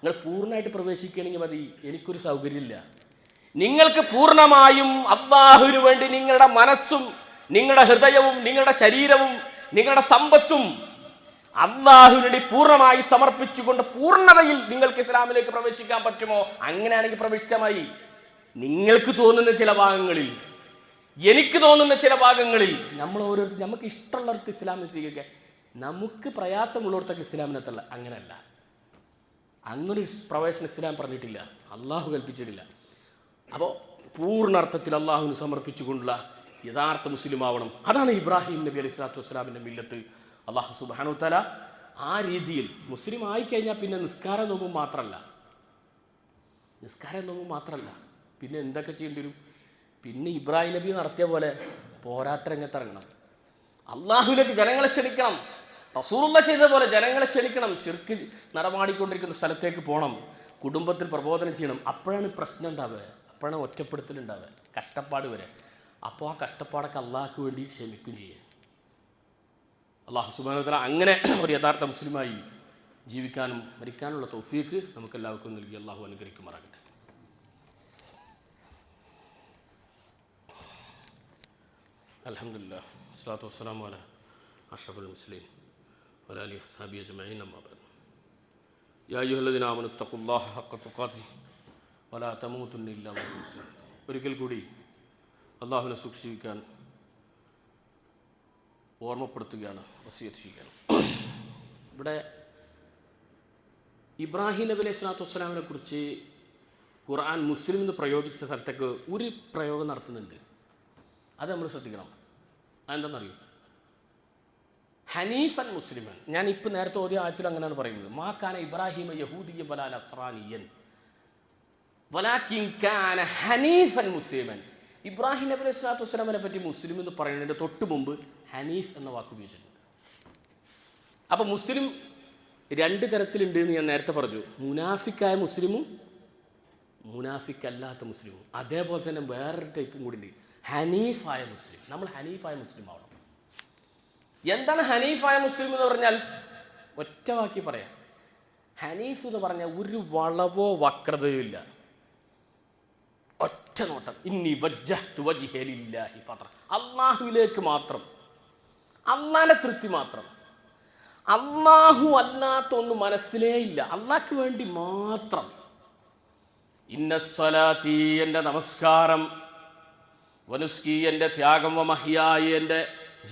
നിങ്ങൾ പൂർണ്ണമായിട്ട് പ്രവേശിക്കുകയാണെങ്കിൽ മതി, എനിക്കൊരു സൗകര്യമില്ല. നിങ്ങൾക്ക് പൂർണ്ണമായും അല്ലാഹുവിന് വേണ്ടി നിങ്ങളുടെ മനസ്സും നിങ്ങളുടെ ഹൃദയവും നിങ്ങളുടെ ശരീരവും നിങ്ങളുടെ സമ്പത്തും അല്ലാഹുവിന് വേണ്ടി പൂർണ്ണമായി സമർപ്പിച്ചുകൊണ്ട് പൂർണ്ണതയിൽ നിങ്ങൾക്ക് ഇസ്ലാമിലേക്ക് പ്രവേശിക്കാൻ പറ്റുമോ? അങ്ങനെയാണെങ്കിൽ പ്രവേശിച്ചാൽ മതി. നിങ്ങൾക്ക് തോന്നുന്ന ചില ഭാഗങ്ങളിൽ, എനിക്ക് തോന്നുന്ന ചില ഭാഗങ്ങളിൽ നമ്മൾ ഓരോരുത്തർ നമുക്ക് ഇഷ്ടമുള്ളവർക്ക് ഇസ്ലാമിനെ സ്വീകരിക്കുക, നമുക്ക് പ്രയാസമുള്ളവർക്ക് ഇസ്ലാമിനെത്തല്ല. അങ്ങനെയല്ല, അങ്ങനൊരു പ്രവേശനം ഇസ്ലാം പറഞ്ഞിട്ടില്ല, അള്ളാഹു കൽപ്പിച്ചിട്ടില്ല. അപ്പോൾ പൂർണ്ണാർത്ഥത്തിൽ അള്ളാഹുവിന് സമർപ്പിച്ചുകൊണ്ടുള്ള യഥാർത്ഥ മുസ്ലിം ആവണം. അതാണ് ഇബ്രാഹിം നബി അലൈഹി സ്വലാത്തു വസ്സലാമിൻ്റെ മില്ലത്ത്. അള്ളാഹു സുബ്ഹാനഹു വതആല ആ രീതിയിൽ മുസ്ലിം ആയിക്കഴിഞ്ഞാൽ പിന്നെ നിസ്കാരം നോമ്പും മാത്രമല്ല, പിന്നെ എന്തൊക്കെ ചെയ്യേണ്ടി വരും? പിന്നെ ഇബ്രാഹിം നബി നടത്തിയ പോലെ പോരാട്ട രംഗത്തിറങ്ങണം, അള്ളാഹുവിലേക്ക് ജനങ്ങളെ ക്ഷണിക്കണം, റസൂലുള്ളാഹി ചെയ്ത പോലെ ജനങ്ങളെ ക്ഷണിക്കണം, ശിർക്ക് നടമാടിക്കൊണ്ടിരിക്കുന്ന സ്ഥലത്തേക്ക് പോകണം, കുടുംബത്തിൽ പ്രബോധനം ചെയ്യണം. അപ്പോഴാണ് പ്രശ്നം ഉണ്ടാവുക, അപ്പോഴാണ് ഒറ്റപ്പെടുത്തലുണ്ടാവുക, കഷ്ടപ്പാട് വരെ. അപ്പോൾ ആ കഷ്ടപ്പാടൊക്കെ അള്ളാഹ്ക്ക് വേണ്ടി ക്ഷമിക്കും ചെയ്യുക. അള്ളാഹു സുബ്ഹാനഹു വതആല അങ്ങനെ ഒരു യഥാർത്ഥ മുസ്ലിമായി ജീവിക്കാനും മരിക്കാനുള്ള തൗഫീഖ് നമുക്കെല്ലാവർക്കും നൽകി അള്ളാഹു അനുഗ്രഹിക്കുമാറാകട്ടെ. അൽഹംദുലില്ലാഹ് വസ്സലാത്തു വസ്സലാമു അലാ അഷ്റഫുൽ മുർസലീൻ വഅലാ ആലിഹി വസ്ഹബിഹി അജ്മഈൻ. അമ്മാ ബഅദ്. യാ അയ്യുഹല്ലദീന ആമനൂ ഇത്തഖുല്ലാഹ ഹഖ്ക തുഖാതിഹി വലാ തമൂതുന്ന ഇല്ലാ വഅൻതും മുസ്ലിമൂൻ. ഒരിക്കൽ കൂടി അള്ളാഹുവിനെ സൂക്ഷിക്കാൻ ഓർമ്മപ്പെടുത്തുകയാണ്, വസിയത്ത് ചെയ്യുകയാണ്. ഇവിടെ ഇബ്രാഹിം നബി അലൈഹി സ്വലാത്തു വസ്സലാമിനെ കുറിച്ച് ഖുർആൻ മുസ്ലിം എന്ന് പ്രയോഗിച്ച സ്ഥലത്തേക്ക് ഒരു പ്രയോഗം നടത്തുന്നുണ്ട്. അത് നമ്മൾ ശ്രദ്ധിക്കണം. അതെന്താണെന്നറിയും? ഹനീഫൻ മുസ്ലിമൻ. ഞാൻ ഇപ്പം നേരത്തെ ഓതിയ ആയത്തിൽ അങ്ങനെയാണ് പറയുന്നത്. മാ കാന ഇബ്രാഹിം യഹൂദിയ്യൻ വലാ നസ്രാനിയ്യൻ വലാകിൻ കാന ഹനീഫൻ മുസ്ലിമൻ. ഇബ്രാഹിം നബി അലൈഹി സ്വലാത്തു വസ്സലാമിനെ പറ്റി മുസ്ലിം എന്ന് പറയുന്നതിൻ്റെ തൊട്ട് മുമ്പ് ഹനീഫ് എന്ന വാക്ക് ഉപയോഗിച്ചിട്ടുണ്ട്. അപ്പോൾ മുസ്ലിം രണ്ട് തരത്തിലുണ്ട് എന്ന് ഞാൻ നേരത്തെ പറഞ്ഞു. മുനാഫിക്കായ മുസ്ലിമും മുനാഫിക്ക് അല്ലാത്ത മുസ്ലിമും. അതേപോലെ തന്നെ വേറൊരു ടൈപ്പും കൂടി ഉണ്ട്, ഹനീഫായ മുസ്ലിം. നമ്മൾ ഹനീഫായ മുസ്ലിം ആവണം. എന്താണ് ഹനീഫായ മുസ്ലിം എന്ന് പറഞ്ഞാൽ? ഒറ്റ വാക്കി പറയാം. ഹനീഫ് എന്ന് പറഞ്ഞാൽ ഒരു വളവോ വക്രതയോ ഇല്ല, ഒറ്റ നോട്ടം. ഇന്നി വജ്ജഹ്തു വജ്ഹിയ ലില്ലാഹി ഫത്റ. അള്ളാഹുവിലേക്ക് മാത്രം, അള്ളാഹിന്റെ തൃപ്തി മാത്രം. അള്ളാഹു അല്ലാത്ത ഒന്നും മനസ്സിലേ ഇല്ല, അള്ളാഹ്ക്ക് വേണ്ടി മാത്രം. ഇന്ന സ്വലാത്തി, എൻ്റെ നമസ്കാരം, വനുസ്കി, എൻ്റെ ത്യാഗം, വമഹ്യായി, എൻ്റെ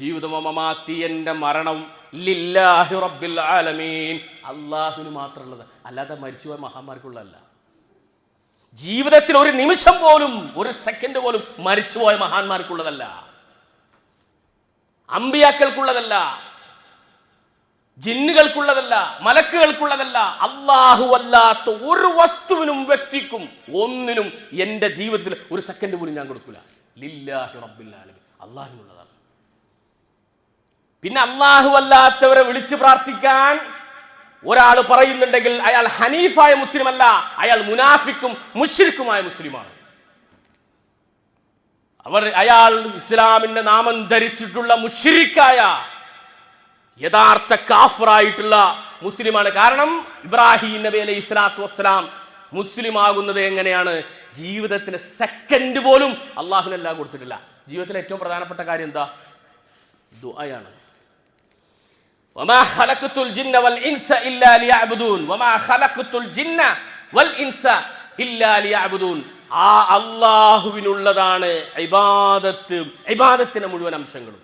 ജീവിതം, വമമാത്തി, എൻ്റെ മരണം, ലില്ലാഹി റബ്ബിൽ ആലമീൻ, അള്ളാഹുവിന് മാത്രമുള്ളത്, അല്ലാതെ മരിച്ചുപോയ മഹാന്മാർക്കുള്ളതല്ല. ജീവിതത്തിൽ ഒരു നിമിഷം പോലും, ഒരു സെക്കൻഡ് പോലും മരിച്ചുപോയ മഹാന്മാർക്കുള്ളതല്ല, അമ്പിയാക്കൾക്കുള്ളതല്ല, ജിന്നുകൾക്കുള്ളതല്ല, മലക്കുകൾക്കുള്ളതല്ല. അല്ലാഹു അല്ലാത്ത ഒരു വസ്തുവിനും വ്യക്തിക്കും ഒന്നിനും എൻ്റെ ജീവിതത്തിൽ ഒരു സെക്കൻഡ് പോലും ഞാൻ കൊടുക്കില്ല. ലില്ലാഹി റബ്ബിൽ ആലമീൻ, അള്ളാഹുവിനുള്ളതാണ്. പിന്നെ അല്ലാഹു അല്ലാത്തവരെ വിളിച്ചു പ്രാർത്ഥിക്കാൻ ഒരാൾ പറയുന്നുണ്ടെങ്കിൽ അയാൾ ഹനീഫായ മുസ്ലിമല്ല, അയാൾ മുനാഫിക്കും മുശ്രിക്കുമായ മുസ്ലിമാണ്. അയാൾ ഇസ്ലാമിന്റെ നാമം ധരിച്ചിട്ടുള്ള മുശ്രിക്കായ യഥാർത്ഥ കാഫിറായിട്ടുള്ള മുസ്ലിമാണ്. കാരണം ഇബ്രാഹിം നബി അലൈഹി സ്വലാത്തു വസ്സലാം മുസ്ലിം ആകുന്നത് എങ്ങനെയാണ്? ജീവിതത്തിലെ സെക്കൻഡ് പോലും അള്ളാഹുവിനെല്ലാം കൊടുത്തിട്ടില്ല. ജീവിതത്തിലെ ഏറ്റവും പ്രധാനപ്പെട്ട കാര്യം എന്താ? ദുആയാണ്. വമാ ഖലഖതുൽ ജിന്ന വൽ ഇൻസ ഇല്ലാ ലിയഅ്ബുദൂൻ, വമാ ഖലഖതുൽ ജിന്ന വൽ ഇൻസ ഇല്ലാ ലിയഅ്ബുദൂൻ. ആ അള്ളാഹുവിനുള്ളതാണ് ഇബാദത്തിന്റെ മുഴുവൻ അംശങ്ങളും,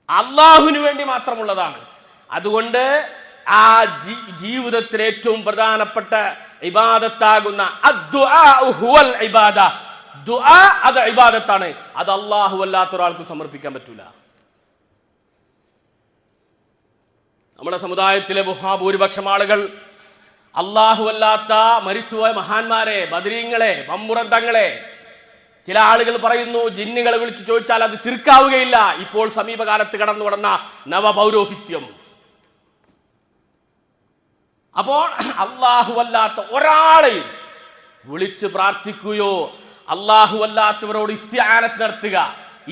അള്ളാഹുവിന് വേണ്ടി മാത്രമുള്ളതാണ്. അതുകൊണ്ട് ആ ജീവിതത്തിലെ ഏറ്റവും പ്രധാനപ്പെട്ട ഇബാദത്താകുന്ന ദുആ അത് ഇബാദത്താണ്. അത് അല്ലാഹു അല്ലാത്ത ഒരാൾക്ക് സമർപ്പിക്കാൻ പറ്റൂല. നമ്മുടെ സമുദായത്തിലെ മഹാഭൂരിപക്ഷം ആളുകൾ അല്ലാഹു അല്ലാത്ത മരിച്ചുപോയ മഹാന്മാരെ, ബദരീങ്ങളെ, മമ്പുറന്തങ്ങളെ, ചില ആളുകൾ പറയുന്നു ജിന്നുകളെ വിളിച്ചു ചോദിച്ചാൽ അത് ശിർക്കാവുകയില്ല. ഇപ്പോൾ സമീപകാലത്ത് കടന്നു വന്ന നവപൗരോഹിത്യം. അപ്പോൾ അല്ലാഹു അല്ലാത്ത ഒരാളെയും വിളിച്ച് പ്രാർത്ഥിക്കുകയോ അല്ലാഹു അല്ലാത്തവരോട് ഇസ്തിആനത്ത് നടത്തുക,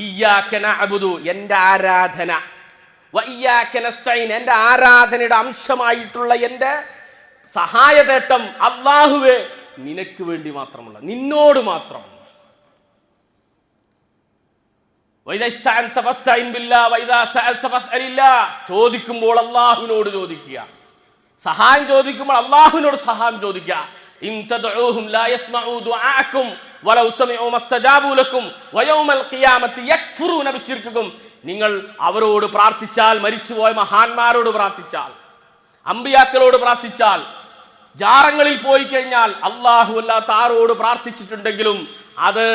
ഇയ്യാക നഅ്ബുദു എന്റെ ആരാധന, വ ഇയ്യാക നസ്തഈൻ എന്റെ ആരാധനയുടെ അംശമായിട്ടുള്ള എന്റെ സഹായതേട്ടം അല്ലാഹുവേ നിനക്ക് വേണ്ടി മാത്രമുള്ള, നിന്നോട് മാത്രം. ചോദിക്കുമ്പോൾ അല്ലാഹുവിനോട് ചോദിക്കുക, സഹായം ചോദിക്കുമ്പോൾ അല്ലാഹുവിനോട് സഹായം ചോദിക്കുക. നിങ്ങൾ അവരോട് പ്രാർത്ഥിച്ചാൽ, മരിച്ചുപോയ മഹാന്മാരോട് പ്രാർത്ഥിച്ചാൽ, അമ്പിയാക്കളോട് പ്രാർത്ഥിച്ചാൽ, ജാറങ്ങളിൽ പോയി കഴിഞ്ഞാൽ അല്ലാഹു അല്ലാത്ത ആരോട് പ്രാർത്ഥിച്ചിട്ടുണ്ടെങ്കിലും അത്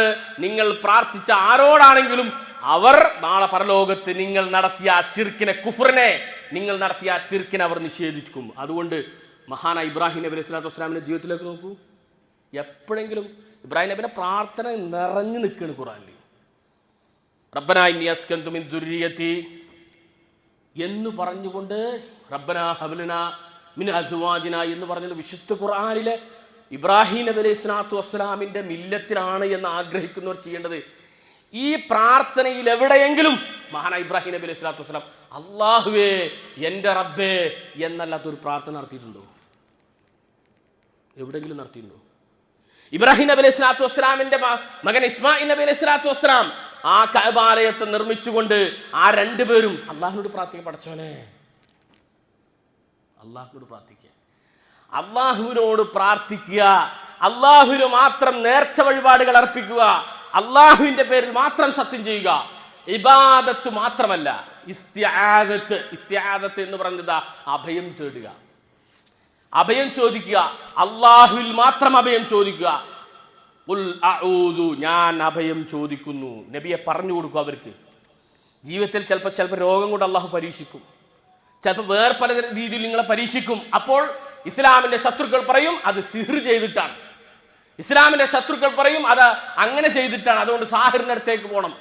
നിങ്ങൾ പ്രാർത്ഥിച്ച ആരോടാണെങ്കിലും അവർ നാളെ പരലോകത്ത് നിങ്ങൾ നടത്തിയ ശിർക്കിനെ, കുഫ്റിനെ, നിങ്ങൾ നടത്തിയ ശിർക്കിനെ അവർ നിഷേധിക്കും. അതുകൊണ്ട് മഹാനായ ഇബ്രാഹിം നബി അലൈഹി സ്വലാത്തു വസ്സലാമിന്റെ ജീവിതത്തിലേക്ക് നോക്കൂ. എപ്പോഴെങ്കിലും ഇബ്രാഹിം നബിയുടെ പ്രാർത്ഥന നിറഞ്ഞു നിൽക്കുകയാണ് ഖുർആനിൽ. റബ്ബനാ ഇന്നി അസ്കൻതു മിൻ ദുർരിയതി എന്ന് പറഞ്ഞുകൊണ്ട് റബ്ബനാ ഹബ്ലനാ മിൻ അസ്വാജിനാ എന്ന് പറഞ്ഞത് വിശുദ്ധ ഖുർആനിലെ ഇബ്രാഹിം നബി അലൈഹി സ്വലാത്തു വസ്സലാമിന്റെ മില്ലത്തിലാണ് എന്ന് ആഗ്രഹിക്കുന്നവർ ചെയ്യേണ്ടത്. ഈ പ്രാർത്ഥനയിൽ എവിടെയെങ്കിലും മഹാനായ ഇബ്രാഹിം നബി അലൈഹി സ്വലാത്തു വസ്സലാം അല്ലാഹുവേ എൻ്റെ റബ്ബേ എന്നല്ലാത്തൊരു പ്രാർത്ഥന നടത്തിയിട്ടുണ്ടോ? എവിടെയെങ്കിലും നടത്തിയിട്ടുണ്ടോ? ഇബ്രാഹിം നബി അലൈഹി സ്വലാത്തു വസ്സലാമിന്റെ മകൻ ഇസ്മായിൽ നബി അലൈഹി സ്വലാത്തു വസ്സലാം ആ കഅബാലയത്തെ നിർമ്മിച്ചുകൊണ്ട് ആ രണ്ടുപേരും അള്ളാഹുവിനോട് പ്രാർത്ഥിക്കുക, പടച്ചോനെ അള്ളാഹുവിനോട് പ്രാർത്ഥിക്കുക, അള്ളാഹുവിനോട് പ്രാർത്ഥിക്കുക, അള്ളാഹുവിന് മാത്രം നേർച്ച വഴിപാടുകൾ അർപ്പിക്കുക, അള്ളാഹുവിന്റെ പേരിൽ മാത്രം സത്യം ചെയ്യുക. ഇബാദത്ത് മാത്രമല്ല, ഇസ്തിആദത്ത് എന്ന് പറയുന്നത് അഭയം തേടുക, അഭയം ചോദിക്കുക, അള്ളാഹുവിൽ മാത്രം അഭയം ചോദിക്കുക. ഞാൻ അഭയം ചോദിക്കുന്നു. നബിയെ പറഞ്ഞു കൊടുക്കുക അവർക്ക്. ജീവിതത്തിൽ ചിലപ്പോൾ രോഗം കൊണ്ട് അള്ളാഹു പരീക്ഷിക്കും, ചിലപ്പോൾ വേറെ പല രീതിയിൽ നിങ്ങളെ പരീക്ഷിക്കും. അപ്പോൾ ഇസ്ലാമിന്റെ ശത്രുക്കൾ പറയും അത് സിഹ്ർ ചെയ്തിട്ടാണ്, ഇസ്ലാമിന്റെ ശത്രുക്കൾ പറയും അത് അങ്ങനെ ചെയ്തിട്ടാണ്, അതുകൊണ്ട് സാഹിറിന്റെ അടുത്തേക്ക് പോകണം,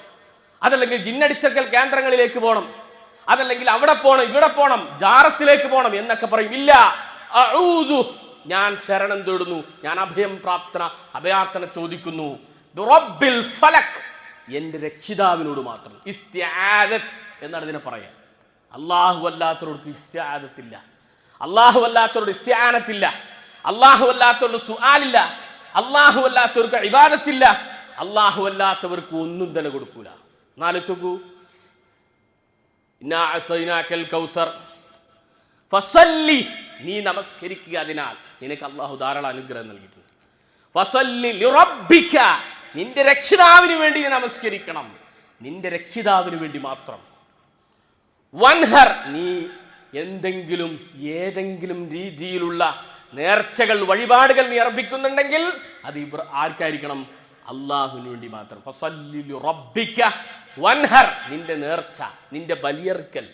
അതല്ലെങ്കിൽ ജിന്നടിച്ചക്കൽ കേന്ദ്രങ്ങളിലേക്ക് പോകണം, അതല്ലെങ്കിൽ അവിടെ പോകണം, ഇവിടെ പോകണം, ജാറത്തിലേക്ക് പോകണം എന്നൊക്കെ പറയും. ഇല്ല, ഞാൻ ശരണം തേടുന്നു, ഞാൻ അഭയാർത്ഥന ചോദിക്കുന്നു റബ്ബിൽ ഫലക്, എന്റെ രക്ഷിതാവിനോട് മാത്രം. ഇസ്തിആദത്ത് എന്നാണ് ഇതിനെ പറയാ. അല്ലാഹു അല്ലാത്തവർക്ക് ഇസ്തിആദത്തില്ല, അല്ലാഹു അല്ലാത്തവരുടെ ഇസ്തിആനത്തില്ല, അല്ലാഹു അല്ലാത്തവരുടെ സുആലില്ല, അല്ലാഹു അല്ലാത്തവർക്ക് ഇബാദത്തില്ല, അല്ലാഹു അല്ലാത്തവർക്ക് ഒന്നും തന്നെ കൊടുക്കൂല. നാലോചിക്കൂ, ഇന്നാ അഅ്തൈനാകൽ കൗസർ ഫസല്ലി, നീ നമസ്കരിക്കുക, അതിനാൽ നിനക്ക് അല്ലാഹു ധാരാളം അനുഗ്രഹം നൽകിയിട്ടുണ്ട്. ഫസല്ലി ലിറബ്ബിക, നിന്റെ രക്ഷിതാവിന് വേണ്ടി നമസ്കരിക്കണം, നിന്റെ രക്ഷിതാവിന് വേണ്ടി മാത്രം. വൻഹർ, നീ ഏതെങ്കിലും രീതിയിലുള്ള നേർച്ചകൾ, വഴിപാടുകൾ നീ അർപ്പിക്കുന്നുണ്ടെങ്കിൽ അത് ആർക്കായിരിക്കണം? അള്ളാഹുവിന് വേണ്ടി മാത്രം. ഫസല്ലി ലിറബ്ബിക വൻഹർ, നിന്റെ നേർച്ച, നിന്റെ ബലിയർക്കൽ.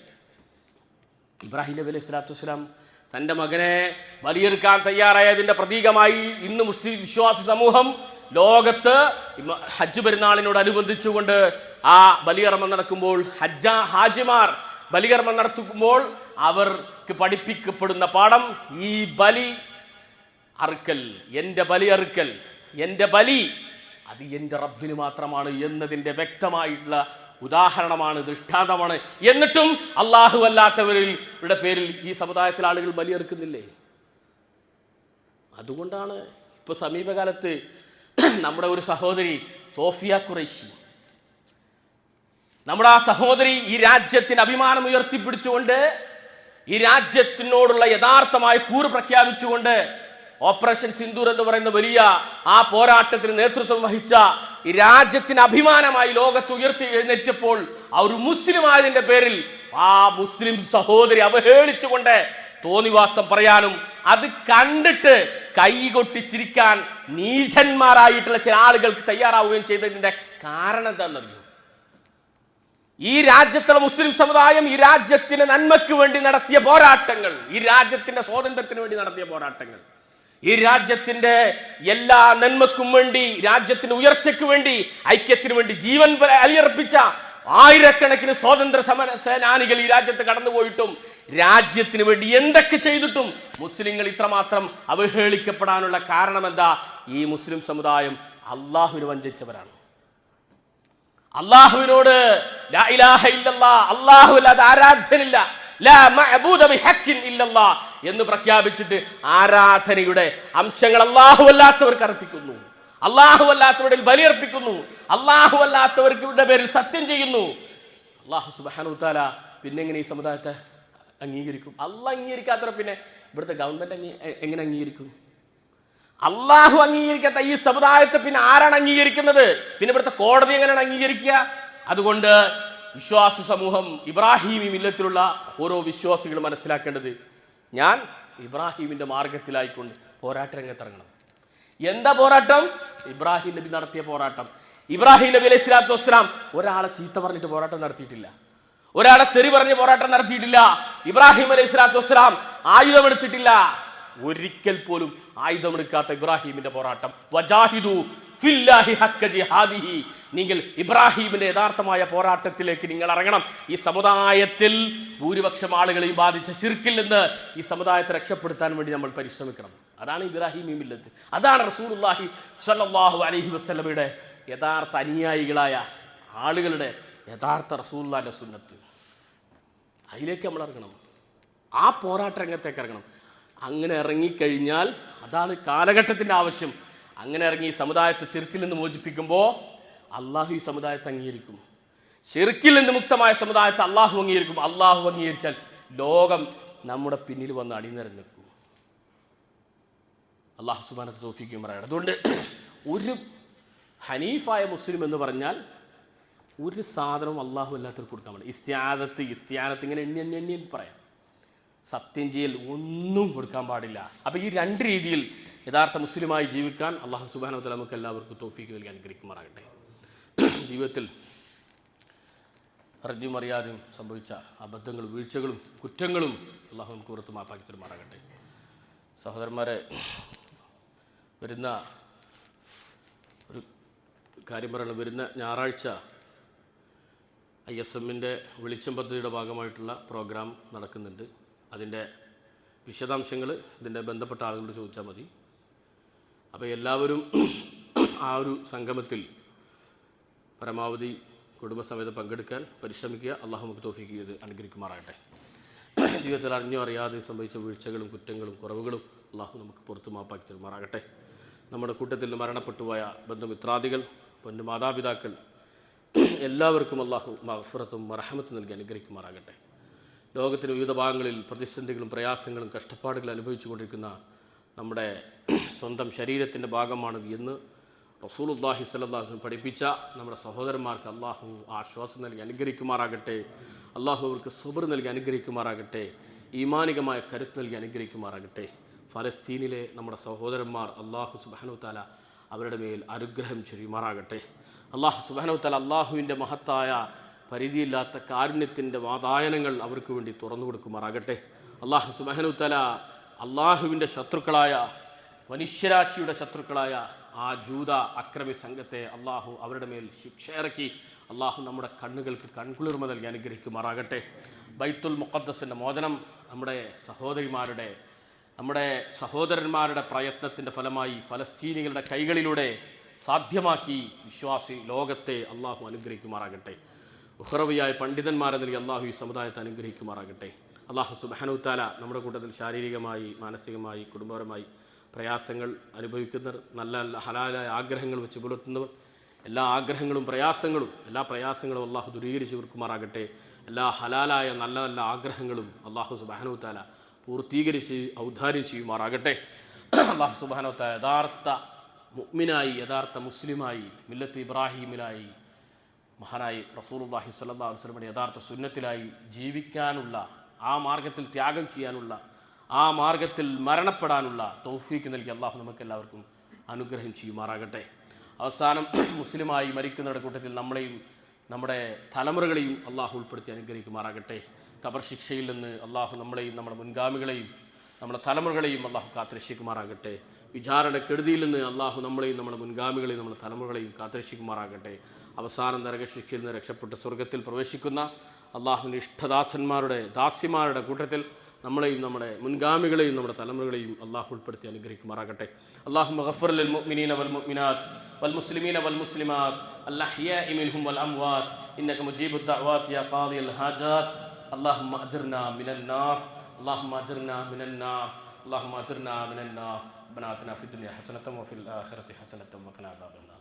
ഇബ്രാഹിം നബി അലൈഹി സ്വലാത്തു വസ്സലാം തൻ്റെ മകനെ ബലിയെടുക്കാൻ തയ്യാറായതിൻ്റെ പ്രതീകമായി ഇന്ന് മുസ്ലിം വിശ്വാസി സമൂഹം ലോകത്ത് ഹജ്ജ് പെരുന്നാളിനോടനുബന്ധിച്ചുകൊണ്ട് ആ ബലികർമ്മം നടക്കുമ്പോൾ, ഹാജിമാർ ബലികർമ്മം നടത്തുമ്പോൾ അവർക്ക് പഠിപ്പിക്കപ്പെടുന്ന പാഠം ഈ ബലി അറുക്കൽ, എൻ്റെ ബലി അറുക്കൽ, എൻ്റെ ബലി അത് എൻ്റെ റബ്ബിന് മാത്രമാണ് എന്നതിൻ്റെ വ്യക്തമായിട്ടുള്ള ഉദാഹരണമാണ്, ദൃഷ്ടാന്തമാണ്. എന്നിട്ടും അല്ലാഹു അല്ലാത്തവരുടെ പേരിൽ ഈ സമുദായത്തിലെ ആളുകൾ ബലിയെറുക്കുന്നില്ലേ? അതുകൊണ്ടാണ് ഇപ്പൊ സമീപകാലത്ത് നമ്മുടെ ഒരു സഹോദരി സോഫിയ ഖുറൈശി, നമ്മുടെ ആ സഹോദരി ഈ രാജ്യത്തിന് അഭിമാനം ഉയർത്തിപ്പിടിച്ചുകൊണ്ട്, ഈ രാജ്യത്തിനോടുള്ള യഥാർത്ഥമായ കൂറ് പ്രഖ്യാപിച്ചുകൊണ്ട് ഓപ്പറേഷൻ സിന്ദൂർ എന്ന് പറയുന്ന വലിയ ആ പോരാട്ടത്തിന് നേതൃത്വം വഹിച്ച ഈ രാജ്യത്തിന് അഭിമാനമായി ലോകത്ത് ഉയർത്തി എഴുന്നേറ്റപ്പോൾ ആ ഒരു മുസ്ലിം ആയതിന്റെ പേരിൽ ആ മുസ്ലിം സഹോദരി അവഹേളിച്ചുകൊണ്ട് തോന്നിവാസം പറയാനും അത് കണ്ടിട്ട് കൈകൊട്ടിച്ചിരിക്കാൻ നീചന്മാരായിട്ടുള്ള ചില ആളുകൾക്ക് തയ്യാറാവുകയും ചെയ്തതിന്റെ കാരണം എന്താണെന്നറിയോ? ഈ രാജ്യത്തുള്ള മുസ്ലിം സമുദായം ഈ രാജ്യത്തിന്റെ നന്മയ്ക്ക് വേണ്ടി നടത്തിയ പോരാട്ടങ്ങൾ, ഈ രാജ്യത്തിന്റെ സ്വാതന്ത്ര്യത്തിന് വേണ്ടി നടത്തിയ പോരാട്ടങ്ങൾ, ഈ രാജ്യത്തിന്റെ എല്ലാ നന്മക്കും വേണ്ടി, രാജ്യത്തിന്റെ ഉയർച്ചയ്ക്ക് വേണ്ടി, ഐക്യത്തിന് വേണ്ടി ജീവൻ ബലിയർപ്പിച്ച ആയിരക്കണക്കിന് സ്വാതന്ത്ര്യ സമര സേനാനികൾ ഈ രാജ്യത്ത് കടന്നുപോയിട്ടും രാജ്യത്തിന് വേണ്ടി എന്തൊക്കെ ചെയ്തിട്ടും മുസ്ലിങ്ങൾ ഇത്രമാത്രം അവഹേളിക്കപ്പെടാനുള്ള കാരണം എന്താ? ഈ മുസ്ലിം സമുദായം അള്ളാഹുവിനെ വഞ്ചിച്ചവരാണ്. അള്ളാഹുവിനോട് ലാ ഇലാഹ ഇല്ലല്ലാഹ്, അല്ലാഹുവല്ലാതെ ആരാധ്യനില്ല, ലാ മഅബൂദ ബിഹഖിൻ ഇല്ലല്ലാഹ് എന്ന് പ്രഖ്യാപിച്ചിട്ട് ആരാധനയുടെ അംശങ്ങൾ അല്ലാഹുവല്ലാത്തവർക്ക് അർപ്പിക്കുന്നു, അല്ലാഹുവല്ലാത്തവരുടെ ബലിയർപ്പിക്കുന്നു, അല്ലാഹുവല്ലാത്തവരുടെ പേരിൽ സത്യം ചെയ്യുന്നു. അല്ലാഹു സുബ്ഹാനഹു തആല പിന്നെ എങ്ങനെ ഈ സമുദായത്തെ അംഗീകരിക്കും? അള്ളാഹ് അംഗീകരിക്കാത്തവരെ പിന്നെ ഇവിടുത്തെ ഗവൺമെന്റ് എങ്ങനെ അംഗീകരിക്കും? അള്ളാഹു അംഗീകരിക്കാത്ത ഈ സമുദായത്തെ പിന്നെ ആരാണ് അംഗീകരിക്കുന്നത്? പിന്നെ ഇവിടുത്തെ കോടതി എങ്ങനെയാണ് അംഗീകരിക്കുക? അതുകൊണ്ട് വിശ്വാസ സമൂഹം, ഇബ്രാഹിമി മില്ലത്തിലുള്ള ഓരോ വിശ്വാസികളും മനസ്സിലാക്കേണ്ടത്, ഞാൻ ഇബ്രാഹിമിന്റെ മാർഗത്തിലായിക്കൊണ്ട് പോരാട്ട രംഗത്തിറങ്ങണം. എന്താ പോരാട്ടം? ഇബ്രാഹിം നബി നടത്തിയ പോരാട്ടം. ഇബ്രാഹിം നബി അലൈഹി സ്വലാത്തു വസ്സലാം ഒരാളെ ചീത്ത പറഞ്ഞിട്ട് പോരാട്ടം നടത്തിയിട്ടില്ല, ഒരാളെ തെറി പറഞ്ഞ് പോരാട്ടം നടത്തിയിട്ടില്ല. ഇബ്രാഹിം അലൈഹി സ്വലാത്തു വസ്സലാം ആയുധമെടുത്തിട്ടില്ല. ഒരിക്കൽ പോലും ആയുധമെടുക്കാത്ത ഇബ്രാഹിമിന്റെ പോരാട്ടം. വജാഹിദു ഫില്ലാഹി ഹഖ്ക ജിഹാദിഹി, നിങ്ങൾ ഇബ്രാഹിമിന്റെ യഥാർത്ഥമായ പോരാട്ടത്തിലേക്ക് നിങ്ങൾ ഇറങ്ങണം. ഈ സമുദായത്തിൽ ഭൂരിപക്ഷം ആളുകളെയും ബാധിച്ച ശിർക്കിൽ നിന്ന് ഈ സമുദായത്തെ രക്ഷപ്പെടുത്താൻ വേണ്ടി നമ്മൾ പരിശ്രമിക്കണം. അതാണ് ഇബ്രാഹിമി മില്ലത്ത്. അതാണ് റസൂലുള്ളാഹി സ്വല്ലല്ലാഹു അലൈഹി വസല്ലമയുടെ യഥാർത്ഥ അനുയായികളായ ആളുകളുടെ യഥാർത്ഥ റസൂലുള്ളാഹിന്റെ സുന്നത്ത്. അതിലേക്ക് നമ്മൾ ഇറങ്ങണം, ആ പോരാട്ട രംഗത്തേക്ക് ഇറങ്ങണം. അങ്ങനെ ഇറങ്ങിക്കഴിഞ്ഞാൽ അതാണ് കാലഘട്ടത്തിന്റെ ആവശ്യം. അങ്ങനെ ഇറങ്ങി ഈ സമുദായത്തെ ശിർക്കിൽ നിന്ന് മോചിപ്പിക്കുമ്പോൾ അള്ളാഹു ഈ സമുദായത്തെ അംഗീകരിക്കും. ശിർക്കിൽ നിന്ന് മുക്തമായ സമുദായത്തെ അള്ളാഹു അംഗീകരിക്കും. അള്ളാഹു അംഗീകരിച്ചാൽ ലോകം നമ്മുടെ പിന്നിൽ വന്ന് അണിനിരന്ന് നിൽക്കും. അള്ളാഹു സുബ്ഹാനഹു തൗഫീഖ് പറയണം. അതുകൊണ്ട് ഒരു ഹനീഫായ മുസ്ലിം എന്ന് പറഞ്ഞാൽ ഒരു സാധനവും അള്ളാഹു അല്ലാത്തവർക്ക് കൊടുക്കാൻ പാടില്ല. ഇസ്തിയാനത്ത് ഇങ്ങനെ എണ്ണി പറയാം. സത്യം ചെയ്യൽ ഒന്നും കൊടുക്കാൻ പാടില്ല. അപ്പം ഈ രണ്ട് രീതിയിൽ യഥാർത്ഥ മുസ്ലിമായി ജീവിക്കാൻ അള്ളാഹു സുബ്ഹാനഹു വ തആല നമുക്ക് എല്ലാവർക്കും തൗഫീഖ് നൽകി അനുഗ്രഹിക്കുമാറാകട്ടെ. ജീവിതത്തിൽ അറിഞ്ഞും അറിയാതെയും സംഭവിച്ച അബദ്ധങ്ങളും വീഴ്ചകളും കുറ്റങ്ങളും അള്ളാഹു നമുക്ക് പുറത്ത് മാപ്പാക്കി തരുമാറാകട്ടെ. സഹോദരന്മാരെ, വരുന്ന ഒരു കാര്യം പറയണം. വരുന്ന ഞായറാഴ്ച ISM-ൻ്റെ വെളിച്ചം പദ്ധതിയുടെ ഭാഗമായിട്ടുള്ള പ്രോഗ്രാം നടക്കുന്നുണ്ട്. അതിൻ്റെ വിശദാംശങ്ങൾ ഇതിൻ്റെ ബന്ധപ്പെട്ട ആളുകളോട് ചോദിച്ചാൽ മതി. അപ്പോൾ എല്ലാവരും ആ ഒരു സംഗമത്തിൽ പരമാവധി കുടുംബസമേതം പങ്കെടുക്കാൻ പരിശ്രമിക്കുക. അള്ളാഹു നമുക്ക് തൗഫീഖ് ചെയ്ത് അനുഗ്രഹിക്കുമാറാകട്ടെ. ജീവിതത്തിൽ അറിഞ്ഞോ അറിയാതെ സംഭവിച്ച വീഴ്ചകളും കുറ്റങ്ങളും കുറവുകളും അള്ളാഹു നമുക്ക് പുറത്ത് മാപ്പാക്കി തരുമാറാകട്ടെ. നമ്മുടെ കൂട്ടത്തിൽ മരണപ്പെട്ടുപോയ ബന്ധുമിത്രാദികൾ, പൊന്നു മാതാപിതാക്കൾ എല്ലാവർക്കും അള്ളാഹു മഗ്ഫിറത്തും റഹ്മത്തും നൽകി അനുഗ്രഹിക്കുമാറാകട്ടെ. ലോകത്തിൻ്റെ വിവിധ ഭാഗങ്ങളിൽ പ്രതിസന്ധികളും പ്രയാസങ്ങളും കഷ്ടപ്പാടുകളും അനുഭവിച്ചു കൊണ്ടിരിക്കുന്ന നമ്മുടെ സ്വന്തം ശരീരത്തിൻ്റെ ഭാഗമാണ് എന്ന് റസൂലുള്ളാഹി സ്വല്ലല്ലാഹു അലൈഹി വസല്ലം പഠിപ്പിച്ച നമ്മുടെ സഹോദരന്മാർക്ക് അള്ളാഹു ആശ്വാസം നൽകി അനുഗ്രഹിക്കുമാറാകട്ടെ. അള്ളാഹു അവർക്ക് സബ്ർ നൽകി അനുഗ്രഹിക്കുമാറാകട്ടെ. ഈമാനികമായ കരുത്ത് നൽകി അനുഗ്രഹിക്കുമാറാകട്ടെ. ഫലസ്തീനിലെ നമ്മുടെ സഹോദരന്മാർ അള്ളാഹു സുബ്ഹാനഹു വ തആല അവരുടെ മേൽ അനുഗ്രഹം ചൊരിയുമാറാകട്ടെ. അള്ളാഹു സുബ്ഹാനഹു വ തആല അള്ളാഹുവിൻ്റെ മഹത്തായ പരിധിയില്ലാത്ത കാരുണ്യത്തിൻ്റെ വാതായനങ്ങൾ അവർക്ക് വേണ്ടി തുറന്നു കൊടുക്കുമാറാകട്ടെ. അള്ളാഹു സുബ്ഹാനഹു വ തആല അള്ളാഹുവിൻ്റെ ശത്രുക്കളായ, മനുഷ്യരാശിയുടെ ശത്രുക്കളായ ആ ജൂത അക്രമി സംഘത്തെ അള്ളാഹു അവരുടെ മേൽ ശിക്ഷ ഇറക്കി അള്ളാഹു നമ്മുടെ കണ്ണുകൾക്ക് കൺകുളിർമ നൽകി അനുഗ്രഹിക്കുമാറാകട്ടെ. ബൈത്തുൽ മുഖദ്ദസിൻ്റെ മോചനം നമ്മുടെ സഹോദരന്മാരുടെ പ്രയത്നത്തിൻ്റെ ഫലമായി ഫലസ്തീനികളുടെ കൈകളിലൂടെ സാധ്യമാക്കി വിശ്വാസി ലോകത്തെ അള്ളാഹു അനുഗ്രഹിക്കുമാറാകട്ടെ. ഉഖ്റവിയായ പണ്ഡിതന്മാരെ നൽകി അള്ളാഹു ഈ സമുദായത്തെ അനുഗ്രഹിക്കുമാറാകട്ടെ. അള്ളാഹു സുബ്ഹാനഹു വ തആല നമ്മുടെ കൂട്ടത്തിൽ ശാരീരികമായി, മാനസികമായി, കുടുംബപരമായി പ്രയാസങ്ങൾ അനുഭവിക്കുന്നവർ, നല്ല നല്ല ഹലാലായ ആഗ്രഹങ്ങൾ വെച്ച് പുലർത്തുന്നവർ, എല്ലാ ആഗ്രഹങ്ങളും എല്ലാ പ്രയാസങ്ങളും അള്ളാഹു ദൂരീകരിച്ച് കൊടുക്കുമാറാകട്ടെ. എല്ലാ ഹലാലായ നല്ല നല്ല ആഗ്രഹങ്ങളും അള്ളാഹു സുബ്ഹാനഹു വ തആല പൂർത്തീകരിച്ച് ഔദാര്യം ചെയ്യുമാറാകട്ടെ. അള്ളാഹു സുബ്ഹാനഹു വ തആല യഥാർത്ഥ മുഅ്മിനായി, യഥാർത്ഥ മുസ്ലിമായി, മില്ലത്ത് ഇബ്രാഹിമിലായി, മഹാനായി റസൂലുള്ളാഹി സ്വല്ലല്ലാഹു അലൈഹി വസല്ലമയുടെ യഥാർത്ഥ സുന്നത്തിലായി ജീവിക്കാനുള്ള, ആ മാർഗത്തിൽ ത്യാഗം ചെയ്യാനുള്ള, ആ മാർഗത്തിൽ മരണപ്പെടാനുള്ള തൗഫീക്ക് നൽകി അള്ളാഹു നമുക്കെല്ലാവർക്കും അനുഗ്രഹം ചെയ്യുമാറാകട്ടെ. അവസാനം മുസ്ലിമായി മരിക്കുന്നവരുടെ കൂട്ടത്തിൽ നമ്മളെയും നമ്മുടെ തലമുറകളെയും അള്ളാഹു ഉൾപ്പെടുത്തി അനുഗ്രഹിക്കുമാറാകട്ടെ. ഖബർ ശിക്ഷയിൽ നിന്ന് അള്ളാഹു നമ്മളെയും നമ്മുടെ മുൻഗാമികളെയും നമ്മുടെ തലമുറകളെയും അള്ളാഹു കാത്തുരക്ഷിക്കുമാറാകട്ടെ. വിചാരണക്കെടുതിയിൽ നിന്ന് അള്ളാഹു നമ്മളെയും നമ്മുടെ മുൻഗാമികളെയും നമ്മുടെ തലമുറകളെയും കാത്തുരക്ഷിക്കുമാറാകട്ടെ. അവസാനം നരകശിക്ഷയിൽ നിന്ന് രക്ഷപ്പെട്ട് സ്വർഗത്തിൽ പ്രവേശിക്കുന്ന അള്ളാഹുവിൻ്റെ ഇഷ്ടദാസന്മാരുടെ ദാസ്യമാരുടെ കൂട്ടത്തിൽ നമ്മളെയും നമ്മുടെ മുൻഗാമികളെയും നമ്മുടെ തലമുറകളെയും അള്ളാഹു ഉൾപ്പെടുത്തി അനുഗ്രഹിക്കുമാറാകട്ടെ. اللهم اغفر للمؤمنين والمؤمنات والمسلمين والمسلمات الأحياء منهم والأموات إنك مجيب الدعوات يا قاضي الحاجات. اللهم أجرنا من النار، اللهم أجرنا من النار، اللهم أجرنا من النار. ربنا آتنا في الدنيا حسنة وفي الآخرة حسنة وقنا عذاب النار.